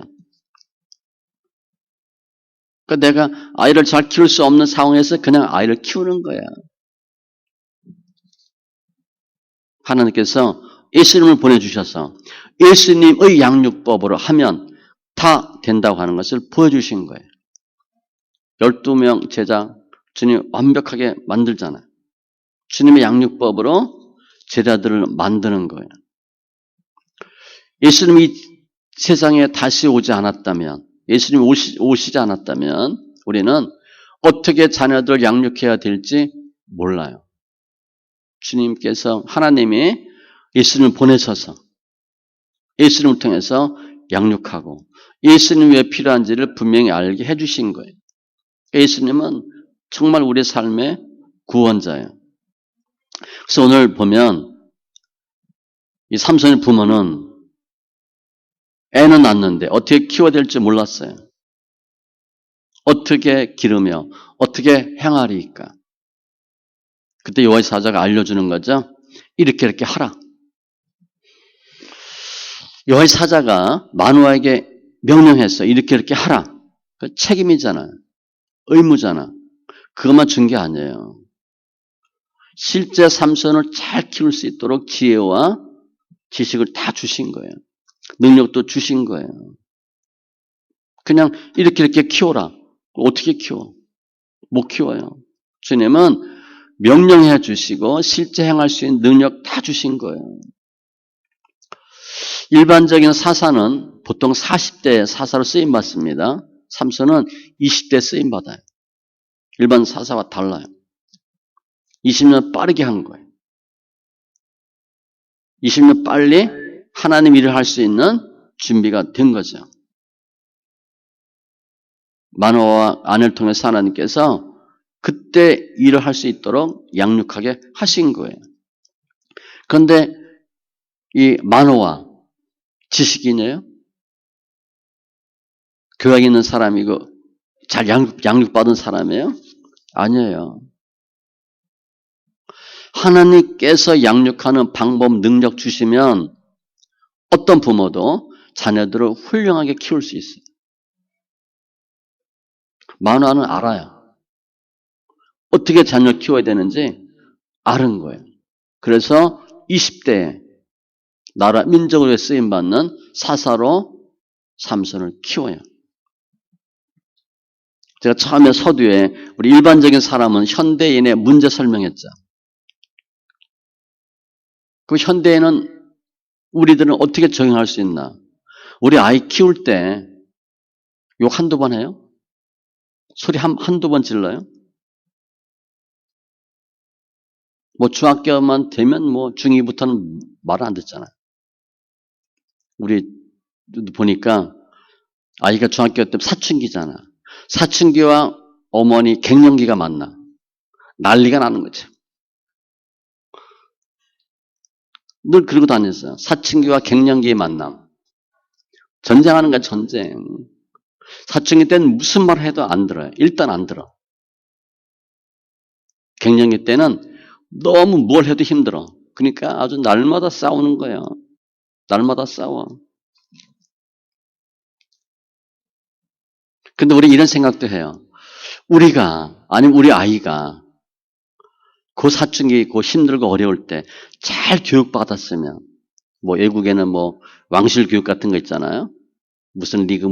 그러니까 내가 아이를 잘 키울 수 없는 상황에서 그냥 아이를 키우는 거야. 하나님께서 예수님을 보내주셔서 예수님의 양육법으로 하면 다 된다고 하는 것을 보여주신 거예요. 12명 제자 주님 완벽하게 만들잖아요. 주님의 양육법으로 제자들을 만드는 거예요. 예수님이 세상에 다시 오지 않았다면, 예수님이 오시지 않았다면 우리는 어떻게 자녀들을 양육해야 될지 몰라요. 주님께서 하나님이 예수님을 보내셔서 예수님을 통해서 양육하고 예수님이 왜 필요한지를 분명히 알게 해주신 거예요. 예수님은 정말 우리의 삶의 구원자예요. 그래서 오늘 보면 이 삼손의 부모는 애는 낳는데 어떻게 키워야 될지 몰랐어요. 어떻게 기르며 어떻게 행하리까. 그때 여호와의 사자가 알려주는 거죠. 이렇게 하라. 여호와의 사자가 마노아에게 명령했어. 이렇게 하라. 그 책임이잖아. 의무잖아. 그것만 준 게 아니에요. 실제 삼손을 잘 키울 수 있도록 지혜와 지식을 다 주신 거예요. 능력도 주신 거예요. 그냥 이렇게 키워라. 어떻게 키워? 못 키워요. 주님은 명령해 주시고 실제 행할 수 있는 능력 다 주신 거예요. 일반적인 사사는 보통 40대 사사로 쓰임받습니다. 삼손은 20대 쓰임받아요. 일반 사사와 달라요. 20년 빠르게 한 거예요. 20년 빨리 하나님 일을 할 수 있는 준비가 된 거죠. 마노아와 아내를 통해서 하나님께서 그때 일을 할 수 있도록 양육하게 하신 거예요. 그런데 이 마노아 지식인이에요? 교양 있는 사람이고 잘 양육받은 사람이에요? 아니에요. 하나님께서 양육하는 방법, 능력 주시면 어떤 부모도 자녀들을 훌륭하게 키울 수 있어요. 마노아는 알아요. 어떻게 자녀 키워야 되는지 아는 거예요. 그래서 20대에 나라 민족을 위해 쓰임받는 사사로 삼손을 키워요. 제가 처음에 서두에 우리 일반적인 사람은 현대인의 문제 설명했죠. 그 현대인은 우리들은 어떻게 적용할 수 있나? 우리 아이 키울 때 욕 한두 번 해요? 소리 한두 번 질러요? 뭐 중학교만 되면 뭐 중2부터는 말을 안 듣잖아요. 우리 보니까 아이가 중학교 때 사춘기잖아. 사춘기와 어머니 갱년기가 만나. 난리가 나는 거죠. 늘 그러고 다녔어요. 사춘기와 갱년기의 만남. 전쟁하는 거야, 전쟁. 사춘기 때는 무슨 말 해도 안 들어요. 일단 안 들어. 갱년기 때는 너무 뭘 해도 힘들어. 그러니까 아주 날마다 싸우는 거예요. 날마다 싸워. 근데 우리 이런 생각도 해요. 우리가, 아니면 우리 아이가 그 사춘기, 그 힘들고 어려울 때 잘 교육받았으면, 뭐 외국에는 뭐 왕실 교육 같은 거 있잖아요. 무슨 리그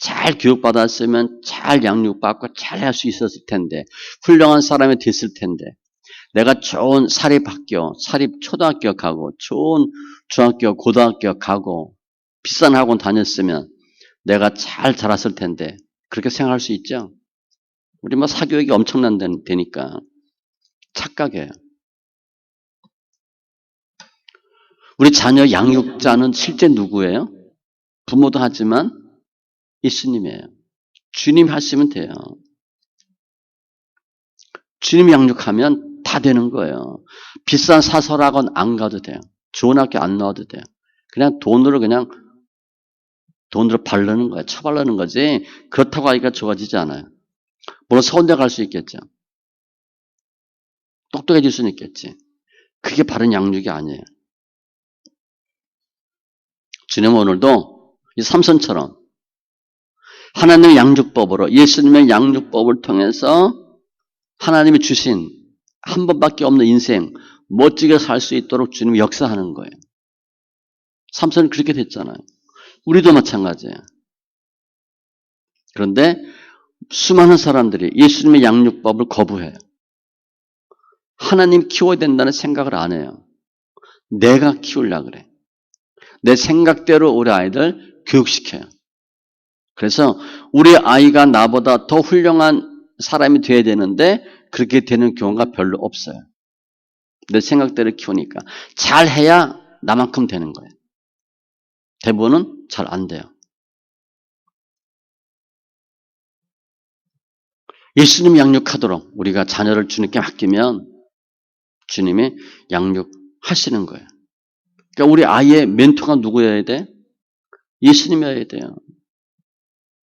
잘 교육받았으면 잘 양육받고 잘 할 수 있었을 텐데, 훌륭한 사람이 됐을 텐데, 내가 좋은 사립학교, 사립초등학교 가고 좋은 중학교, 고등학교 가고 비싼 학원 다녔으면 내가 잘 자랐을 텐데 그렇게 생각할 수 있죠? 우리 뭐 사교육이 엄청난 데니까 착각이에요. 우리 자녀 양육자는 실제 누구예요? 부모도 하지만 예수님이에요. 주님 하시면 돼요. 주님 양육하면 다 되는 거예요. 비싼 사설학원 안 가도 돼요. 좋은 학교 안 나와도 돼요. 그냥 돈으로 바르는 거예요. 처바르는 거지. 그렇다고 아이가 좋아지지 않아요. 물론 서울대 갈 수 있겠죠. 똑똑해질 수는 있겠지. 그게 바른 양육이 아니에요. 주님은 오늘도 이 삼손처럼 하나님의 양육법으로 예수님의 양육법을 통해서 하나님이 주신 한 번밖에 없는 인생 멋지게 살 수 있도록 주님이 역사하는 거예요. 삼손이 그렇게 됐잖아요. 우리도 마찬가지예요. 그런데 수많은 사람들이 예수님의 양육법을 거부해요. 하나님 키워야 된다는 생각을 안 해요. 내가 키우려고 그래. 내 생각대로 우리 아이들 교육시켜요. 그래서 우리 아이가 나보다 더 훌륭한 사람이 돼야 되는데 그렇게 되는 경우가 별로 없어요. 내 생각대로 키우니까. 잘해야 나만큼 되는 거예요. 대부분은 잘 안 돼요. 예수님 양육하도록 우리가 자녀를 주님께 맡기면 주님이 양육하시는 거예요. 그러니까 우리 아이의 멘토가 누구여야 돼? 예수님이어야 돼요.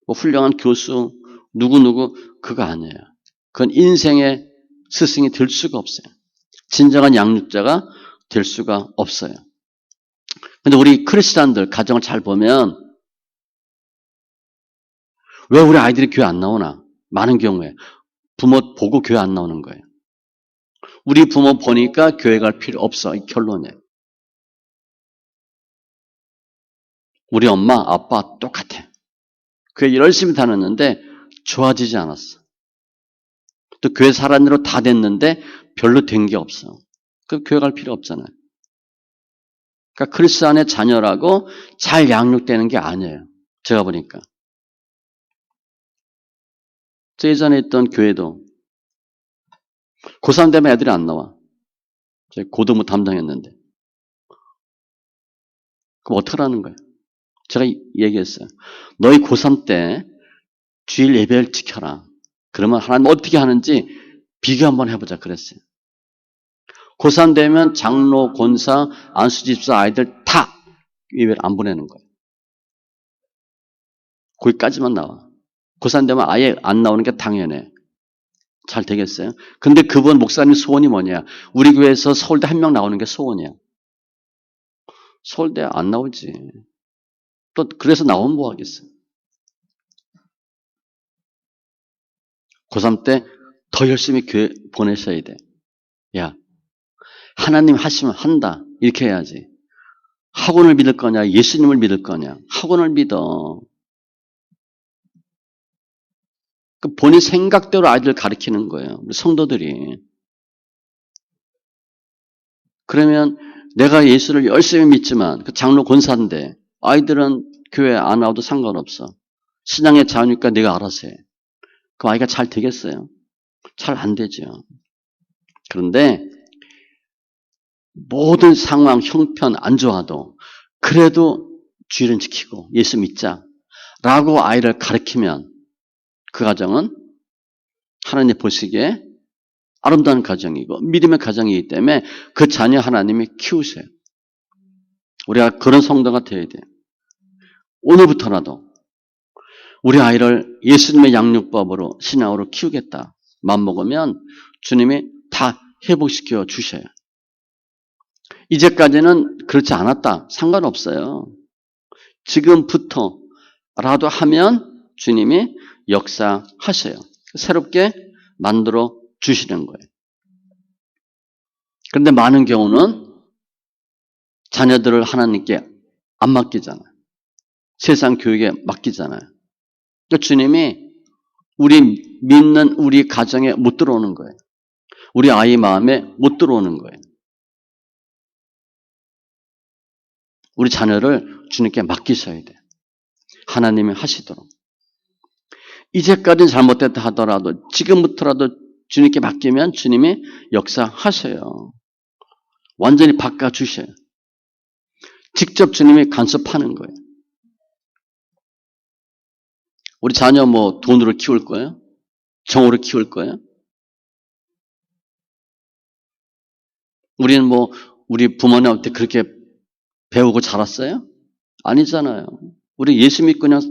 뭐 훌륭한 교수, 누구누구 그거 아니에요. 그건 인생의 스승이 될 수가 없어요. 진정한 양육자가 될 수가 없어요. 근데 우리 크리스찬들 가정을 잘 보면 왜 우리 아이들이 교회 안 나오나? 많은 경우에 부모 보고 교회 안 나오는 거예요. 우리 부모 보니까 교회 갈 필요 없어. 이 결론이에요. 우리 엄마, 아빠 똑같아. 교회 열심히 다녔는데 좋아지지 않았어. 또 교회 사람으로 다 됐는데 별로 된 게 없어. 그 교회 갈 필요 없잖아요. 그러니까 크리스도 안의 자녀라고 잘 양육되는 게 아니에요. 제가 보니까. 저 예전에 있던 교회도 고3 되면 애들이 안 나와. 제가 고등부 담당했는데. 그럼 어떡하라는 거예요? 제가 얘기했어요. 너희 고3 때 주일 예배를 지켜라. 그러면 하나님 어떻게 하는지 비교 한번 해보자 그랬어요. 고3 되면 장로, 권사, 안수집사 아이들 다 예배를 안 보내는 거예요. 거기까지만 나와. 고3 되면 아예 안 나오는 게 당연해. 잘 되겠어요? 근데 그분 목사님 소원이 뭐냐? 우리 교회에서 서울대 한 명 나오는 게 소원이야. 서울대 안 나오지. 또 그래서 나오면 뭐 하겠어요? 고3 때 더 열심히 교회 보내셔야 돼. 야, 하나님 하시면 한다. 이렇게 해야지. 학원을 믿을 거냐? 예수님을 믿을 거냐? 학원을 믿어. 그 본인 생각대로 아이들 가르치는 거예요. 우리 성도들이. 그러면 내가 예수를 열심히 믿지만 그 장로 권사인데 아이들은 교회 안 와도 상관없어. 신앙의 자유니까 내가 알아서 해. 그 아이가 잘 되겠어요? 잘 안 되죠. 그런데 모든 상황, 형편 안 좋아도 그래도 주일은 지키고 예수 믿자 라고 아이를 가르치면 그 가정은 하나님 보시기에 아름다운 가정이고 믿음의 가정이기 때문에 그 자녀 하나님이 키우세요. 우리가 그런 성도가 되어야 돼요. 오늘부터라도 우리 아이를 예수님의 양육법으로 신앙으로 키우겠다 마음먹으면 주님이 다 회복시켜 주셔요. 이제까지는 그렇지 않았다. 상관없어요. 지금부터라도 하면 주님이 역사하셔요. 새롭게 만들어 주시는 거예요. 그런데 많은 경우는 자녀들을 하나님께 안 맡기잖아요. 세상 교육에 맡기잖아요. 그러니까 주님이 우리 믿는 우리 가정에 못 들어오는 거예요. 우리 아이 마음에 못 들어오는 거예요. 우리 자녀를 주님께 맡기셔야 돼요. 하나님이 하시도록. 이제까지는 잘못됐다 하더라도 지금부터라도 주님께 맡기면 주님이 역사하셔요. 완전히 바꿔주셔요. 직접 주님이 간섭하는 거예요. 우리 자녀 뭐 돈으로 키울 거예요? 정으로 키울 거예요? 우리는 뭐 우리 부모님한테 그렇게 배우고 자랐어요? 아니잖아요. 우리 예수 믿고 그냥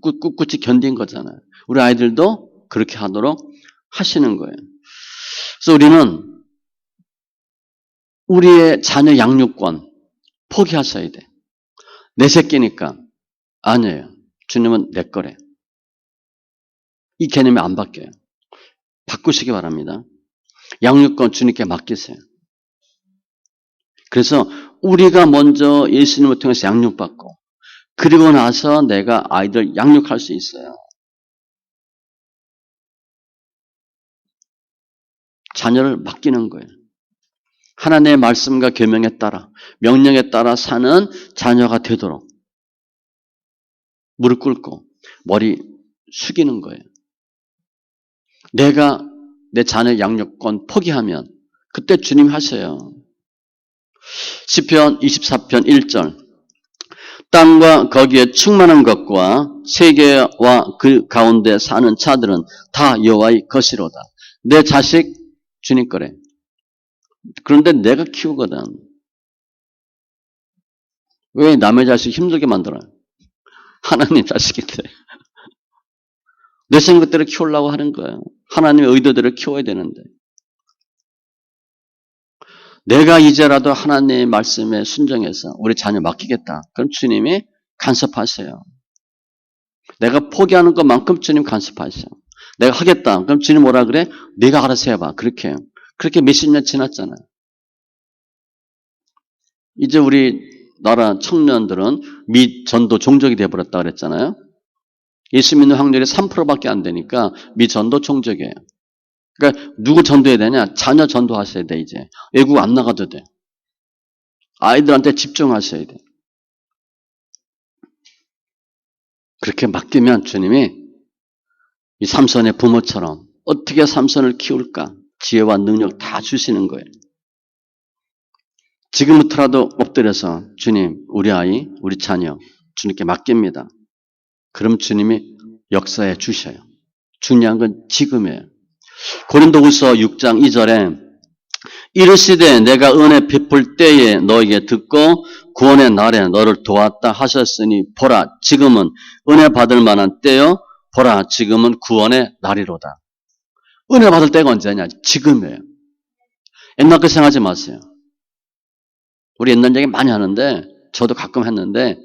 꿋꿋이 견딘 거잖아요. 우리 아이들도 그렇게 하도록 하시는 거예요. 그래서 우리는 우리의 자녀 양육권 포기하셔야 돼. 내 새끼니까. 아니에요. 주님은 내 거래. 이 개념이 안 바뀌어요. 바꾸시기 바랍니다. 양육권 주님께 맡기세요. 그래서 우리가 먼저 예수님을 통해서 양육받고 그리고 나서 내가 아이들 양육할 수 있어요. 자녀를 맡기는 거예요. 하나님의 말씀과 계명에 따라 명령에 따라 사는 자녀가 되도록 무릎 꿇고 머리 숙이는 거예요. 내가 내 자녀 양육권 포기하면 그때 주님 하셔요. 시편 24편 1절. 땅과 거기에 충만한 것과 세계와 그 가운데 사는 자들은 다 여호와의 것이로다. 내 자식 주님 거래. 그런데 내가 키우거든. 왜 남의 자식 힘들게 만들어요? 하나님 자식인데. 내 생각대로 키우려고 하는 거예요. 하나님의 의도대로 키워야 되는데. 내가 이제라도 하나님의 말씀에 순종해서 우리 자녀 맡기겠다. 그럼 주님이 간섭하세요. 내가 포기하는 것만큼 주님 간섭하세요. 내가 하겠다. 그럼 주님 뭐라 그래? 네가 알아서 해봐. 그렇게 해요. 그렇게 몇십 년 지났잖아요. 이제 우리 나라 청년들은 미전도 종족이 되어버렸다 그랬잖아요. 예수 믿는 확률이 3%밖에 안 되니까 미전도 종족이에요. 그러니까 누구 전도해야 되냐? 자녀 전도하셔야 돼 이제. 외국 안 나가도 돼. 아이들한테 집중하셔야 돼. 그렇게 맡기면 주님이 이 삼손의 부모처럼 어떻게 삼손을 키울까? 지혜와 능력 다 주시는 거예요. 지금부터라도 엎드려서 주님, 우리 아이, 우리 자녀 주님께 맡깁니다. 그럼 주님이 역사해 주셔요. 중요한 건 지금이에요. 고린도후서 6장 2절에 이르시되 내가 은혜 베풀 때에 너에게 듣고 구원의 날에 너를 도왔다 하셨으니 보라 지금은 은혜 받을 만한 때요 보라 지금은 구원의 날이로다. 은혜 받을 때가 언제냐? 지금이에요. 옛날 거 생각하지 마세요. 우리 옛날 얘기 많이 하는데 저도 가끔 했는데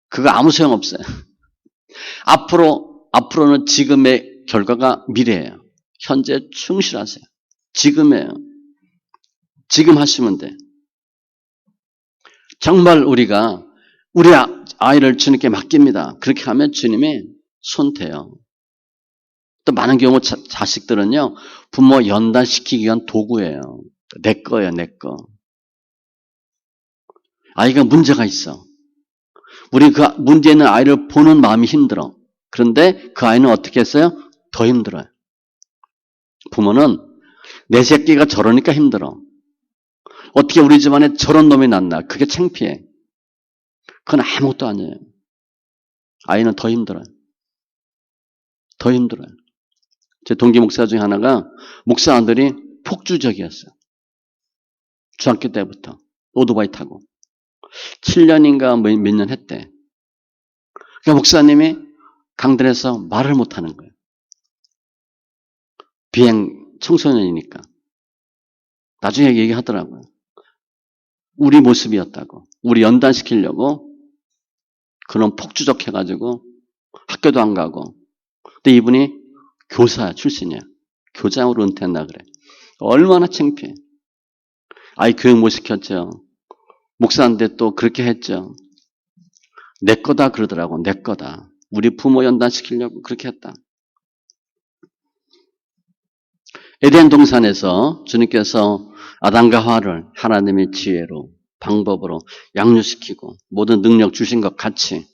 그거 아무 소용없어요. 앞으로는 지금의 결과가 미래예요. 현재 충실하세요. 지금이에요. 지금 하시면 돼. 정말 우리가 우리 아이를 주님께 맡깁니다. 그렇게 하면 주님이 손대요. 또 많은 경우 자식들은요. 부모 연단시키기 위한 도구예요. 내 거예요. 내 거. 아이가 문제가 있어. 우리 그 문제 있는 아이를 보는 마음이 힘들어. 그런데 그 아이는 어떻게 했어요? 더 힘들어요. 부모는 내 새끼가 저러니까 힘들어. 어떻게 우리 집안에 저런 놈이 났나? 그게 창피해. 그건 아무것도 아니에요. 아이는 더 힘들어요. 더 힘들어요. 제 동기 목사 중에 하나가 목사 아들이 폭주적이었어요. 중학교 때부터 오토바이 타고 7년인가 몇 년 했대. 그러니까 목사님이 강단에서 말을 못하는 거예요. 비행 청소년이니까. 나중에 얘기하더라고요. 우리 모습이었다고. 우리 연단시키려고 그런 폭주적 해가지고 학교도 안 가고. 근데 이분이 교사 출신이야. 교장으로 은퇴했나 그래. 얼마나 창피해. 아이 교육 못 시켰죠. 목사인데 또 그렇게 했죠. 내 거다 그러더라고. 내 거다. 우리 부모 연단시키려고 그렇게 했다. 에덴 동산에서 주님께서 아담과 하와를 하나님의 지혜로 방법으로 양육시키고 모든 능력 주신 것 같이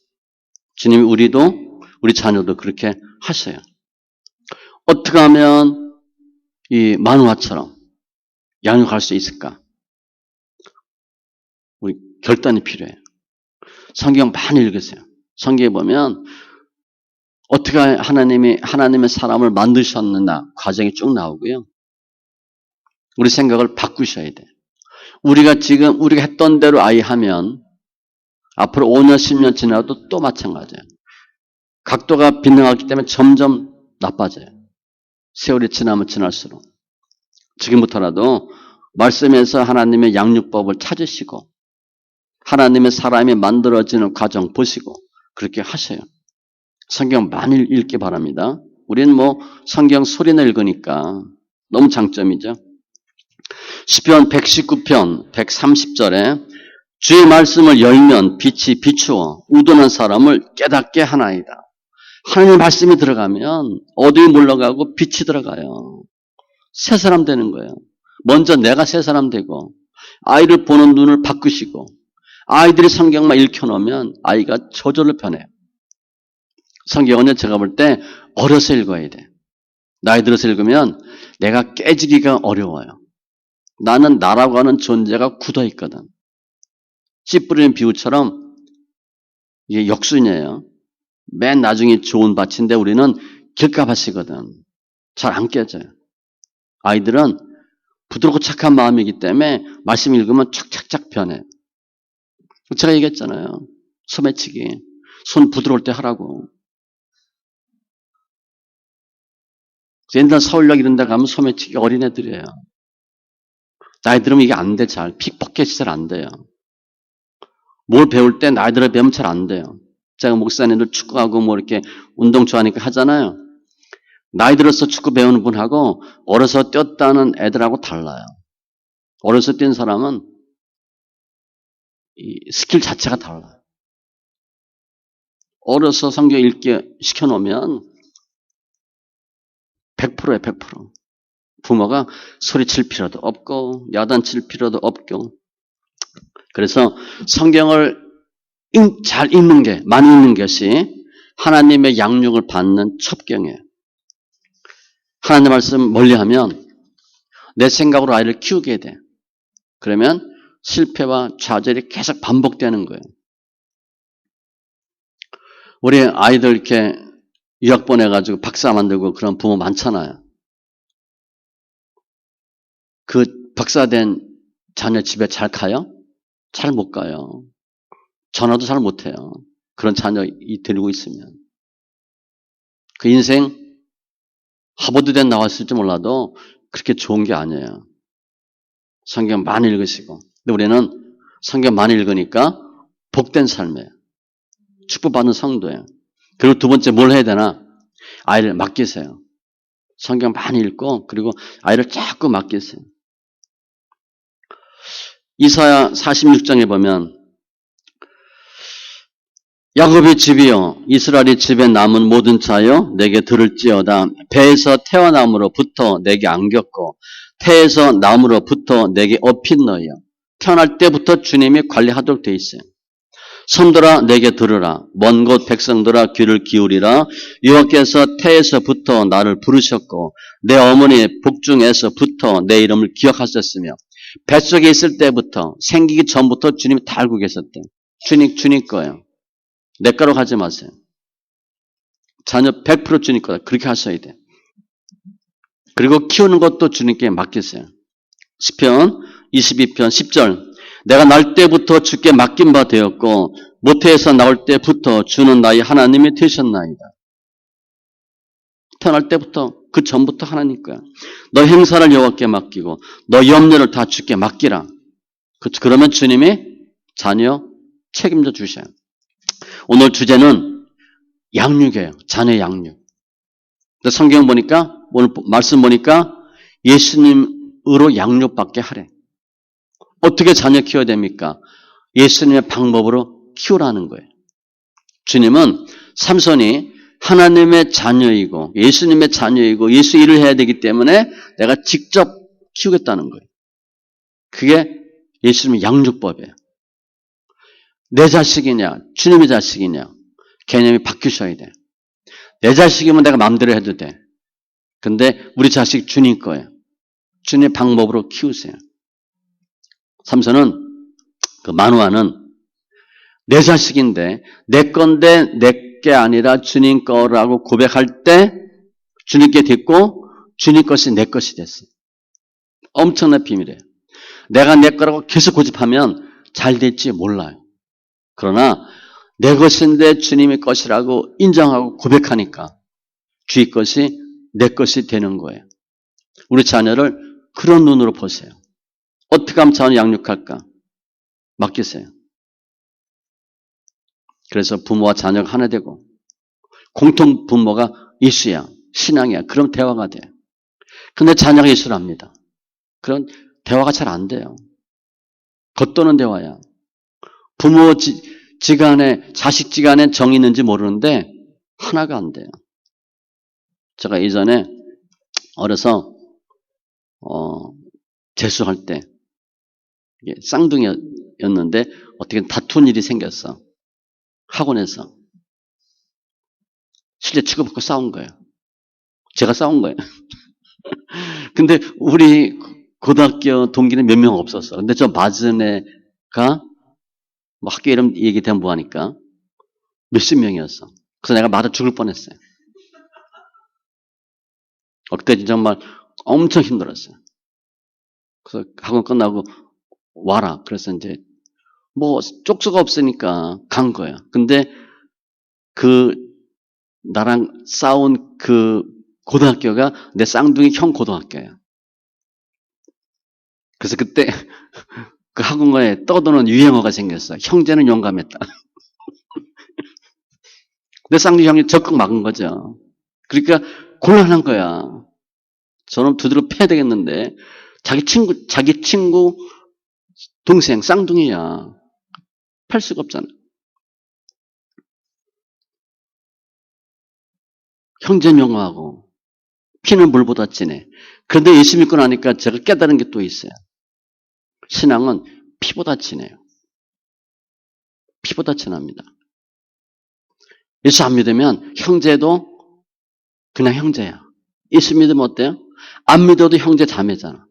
주님이 우리 자녀도 그렇게 하셔요. 어떻게 하면 이 만화처럼 양육할 수 있을까? 우리 결단이 필요해요. 성경 많이 읽으세요. 성경에 보면 어떻게 하나님의 사람을 만드셨느냐 과정이 쭉 나오고요. 우리 생각을 바꾸셔야 돼. 우리가 했던 대로 아이 하면 앞으로 5년, 10년 지나도 또 마찬가지예요. 각도가 빗나갔기 때문에 점점 나빠져요. 세월이 지나면 지날수록. 지금부터라도 말씀에서 하나님의 양육법을 찾으시고 하나님의 사람이 만들어지는 과정 보시고 그렇게 하셔요. 성경 많이 읽기 바랍니다. 우리는 성경 소리나 읽으니까 너무 장점이죠. 시편 119편 130절에 주의 말씀을 열면 빛이 비추어 우둔한 사람을 깨닫게 하나이다. 하나님의 말씀이 들어가면 어둠이 물러가고 빛이 들어가요. 새 사람 되는 거예요. 먼저 내가 새 사람 되고 아이를 보는 눈을 바꾸시고 아이들이 성경만 읽혀놓으면 아이가 저절로 변해요. 성경은 제가 볼 때 어려서 읽어야 돼. 나이 들어서 읽으면 내가 깨지기가 어려워요. 나는 나라고 하는 존재가 굳어 있거든. 씨 뿌리는 비유처럼 이게 역순이에요. 맨 나중에 좋은 밭인데 우리는 길가밭이거든. 잘 안 깨져요. 아이들은 부드럽고 착한 마음이기 때문에 말씀 읽으면 착착착 변해. 제가 얘기했잖아요. 소매치기. 손 부드러울 때 하라고. 옛날 서울역 이런 데 가면 소매치기 어린애들이에요. 나이 들으면 이게 안 돼, 잘. 픽포켓이 잘 안 돼요. 뭘 배울 때 나이 들어 배우면 잘 안 돼요. 제가 목사님들 축구하고 뭐 이렇게 운동 좋아하니까 하잖아요. 나이 들어서 축구 배우는 분하고 어려서 뛰었다는 애들하고 달라요. 어려서 뛴 사람은 이 스킬 자체가 달라요. 어려서 성경 읽게 시켜놓으면 100%예요, 100%. 부모가 소리칠 필요도 없고 야단칠 필요도 없고 그래서 성경을 잘 읽는 게, 많이 읽는 것이 하나님의 양육을 받는 첩경이에요. 하나님의 말씀 멀리하면 내 생각으로 아이를 키우게 돼. 그러면 실패와 좌절이 계속 반복되는 거예요. 우리 아이들 이렇게 유학 보내가지고 박사 만들고 그런 부모 많잖아요. 그 박사된 자녀 집에 잘 가요? 잘 못 가요. 전화도 잘 못 해요. 그런 자녀 데리고 있으면. 그 인생 하버드대 나왔을지 몰라도 그렇게 좋은 게 아니에요. 성경 많이 읽으시고. 근데 우리는 성경 많이 읽으니까 복된 삶이에요. 축복받는 성도예요. 그리고 두 번째 뭘 해야 되나? 아이를 맡기세요. 성경 많이 읽고 그리고 아이를 자꾸 맡기세요. 이사야 46장에 보면 야곱의 집이여 이스라엘의 집에 남은 모든 자여 내게 들을지어다. 배에서 태어남으로부터 내게 안겼고 태에서 남으로부터 내게 업힌 너희여. 태어날 때부터 주님이 관리하도록 돼 있어요. 손들아 내게 들으라. 먼 곳 백성들아 귀를 기울이라. 여호와께서 태에서부터 나를 부르셨고 내 어머니의 복중에서부터 내 이름을 기억하셨으며 뱃속에 있을 때부터 생기기 전부터 주님이 다 알고 계셨대. 주님 거예요. 내 거로 가지 마세요. 자녀 100% 주님 거다. 그렇게 하셔야 돼. 그리고 키우는 것도 주님께 맡기세요. 시편 22편 10절 내가 날 때부터 주께 맡긴 바 되었고 모태에서 나올 때부터 주는 나의 하나님이 되셨나이다. 태어날 때부터 그 전부터 하나님 거야. 너 행사를 여호와께 맡기고 너 염려를 다 주께 맡기라. 그러면 주님이 자녀 책임져 주셔요. 오늘 주제는 양육이에요. 자녀 양육. 성경 보니까 오늘 말씀 보니까 예수님으로 양육받게 하래. 어떻게 자녀 키워야 됩니까? 예수님의 방법으로 키우라는 거예요. 주님은 삼손이 하나님의 자녀이고 예수님의 자녀이고 예수 일을 해야 되기 때문에 내가 직접 키우겠다는 거예요. 그게 예수님의 양육법이에요. 내 자식이냐 주님의 자식이냐 개념이 바뀌셔야 돼. 내 자식이면 내가 마음대로 해도 돼. 근데 우리 자식 주님 거예요. 주님의 방법으로 키우세요. 삼손은 그 만화는 내 자식인데 내 건데 내 게 아니라 주님 거라고 고백할 때 주님께 됐고 주님 것이 내 것이 됐어요. 엄청난 비밀이에요. 내가 내 거라고 계속 고집하면 잘 될지 몰라요. 그러나 내 것인데 주님의 것이라고 인정하고 고백하니까 주의 것이 내 것이 되는 거예요. 우리 자녀를 그런 눈으로 보세요. 어떻게 하면 자녀 양육할까? 맡기세요. 그래서 부모와 자녀가 하나 되고 공통 부모가 예수야. 신앙이야. 그럼 대화가 돼. 근데 자녀가 예수를 압니다. 그런 대화가 잘 안 돼요. 겉도는 대화야. 부모 지간에 자식 지간에 정이 있는지 모르는데 하나가 안 돼요. 제가 예전에 어려서 재수할 때 쌍둥이였는데 어떻게 다툰 일이 생겼어. 학원에서. 실제 취급받고 싸운 거예요. 제가 싸운 거예요. 근데 우리 고등학교 동기는 몇 명 없었어. 근데 저 맞은 애가 뭐 학교 이름 얘기되면 뭐하니까 몇십 명이었어. 그래서 내가 맞아 죽을 뻔했어요. 그때 정말 엄청 힘들었어요. 그래서 학원 끝나고 와라. 그래서 이제 뭐 쪽수가 없으니까 간 거야. 근데 그 나랑 싸운 그 고등학교가 내 쌍둥이 형 고등학교야. 그래서 그때 그 학원가에 떠도는 유행어가 생겼어. 형제는 용감했다. 내 쌍둥이 형이 적극 막은 거죠. 그러니까 곤란한 거야. 저놈 두드려 패야 되겠는데 자기 친구 동생 쌍둥이야. 팔 수가 없잖아. 형제는 용감하고 피는 물보다 진해. 그런데 예수 믿고 나니까 제가 깨달은 게 또 있어요. 신앙은 피보다 진해요. 피보다 진합니다. 예수 안 믿으면 형제도 그냥 형제야. 예수 믿으면 어때요? 안 믿어도 형제 자매잖아.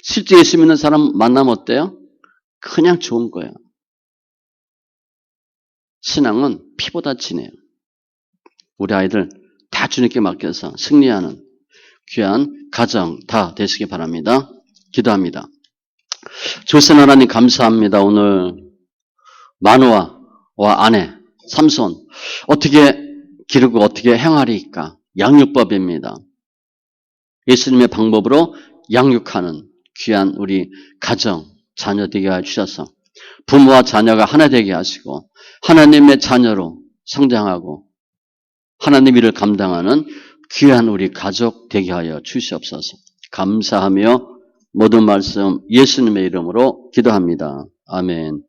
실제 예수 믿는 사람 만나면 어때요? 그냥 좋은 거야. 신앙은 피보다 진해요. 우리 아이들 다 주님께 맡겨서 승리하는 귀한 가정 다 되시기 바랍니다. 기도합니다. 조선 하나님 감사합니다. 오늘 마누아와 아내 삼손 어떻게 기르고 어떻게 행하리까? 양육법입니다. 예수님의 방법으로 양육하는 귀한 우리 가정 자녀 되게 해주셔서 부모와 자녀가 하나 되게 하시고 하나님의 자녀로 성장하고 하나님 일을 감당하는 귀한 우리 가족 되게 하여 주시옵소서. 감사하며 모든 말씀 예수님의 이름으로 기도합니다. 아멘.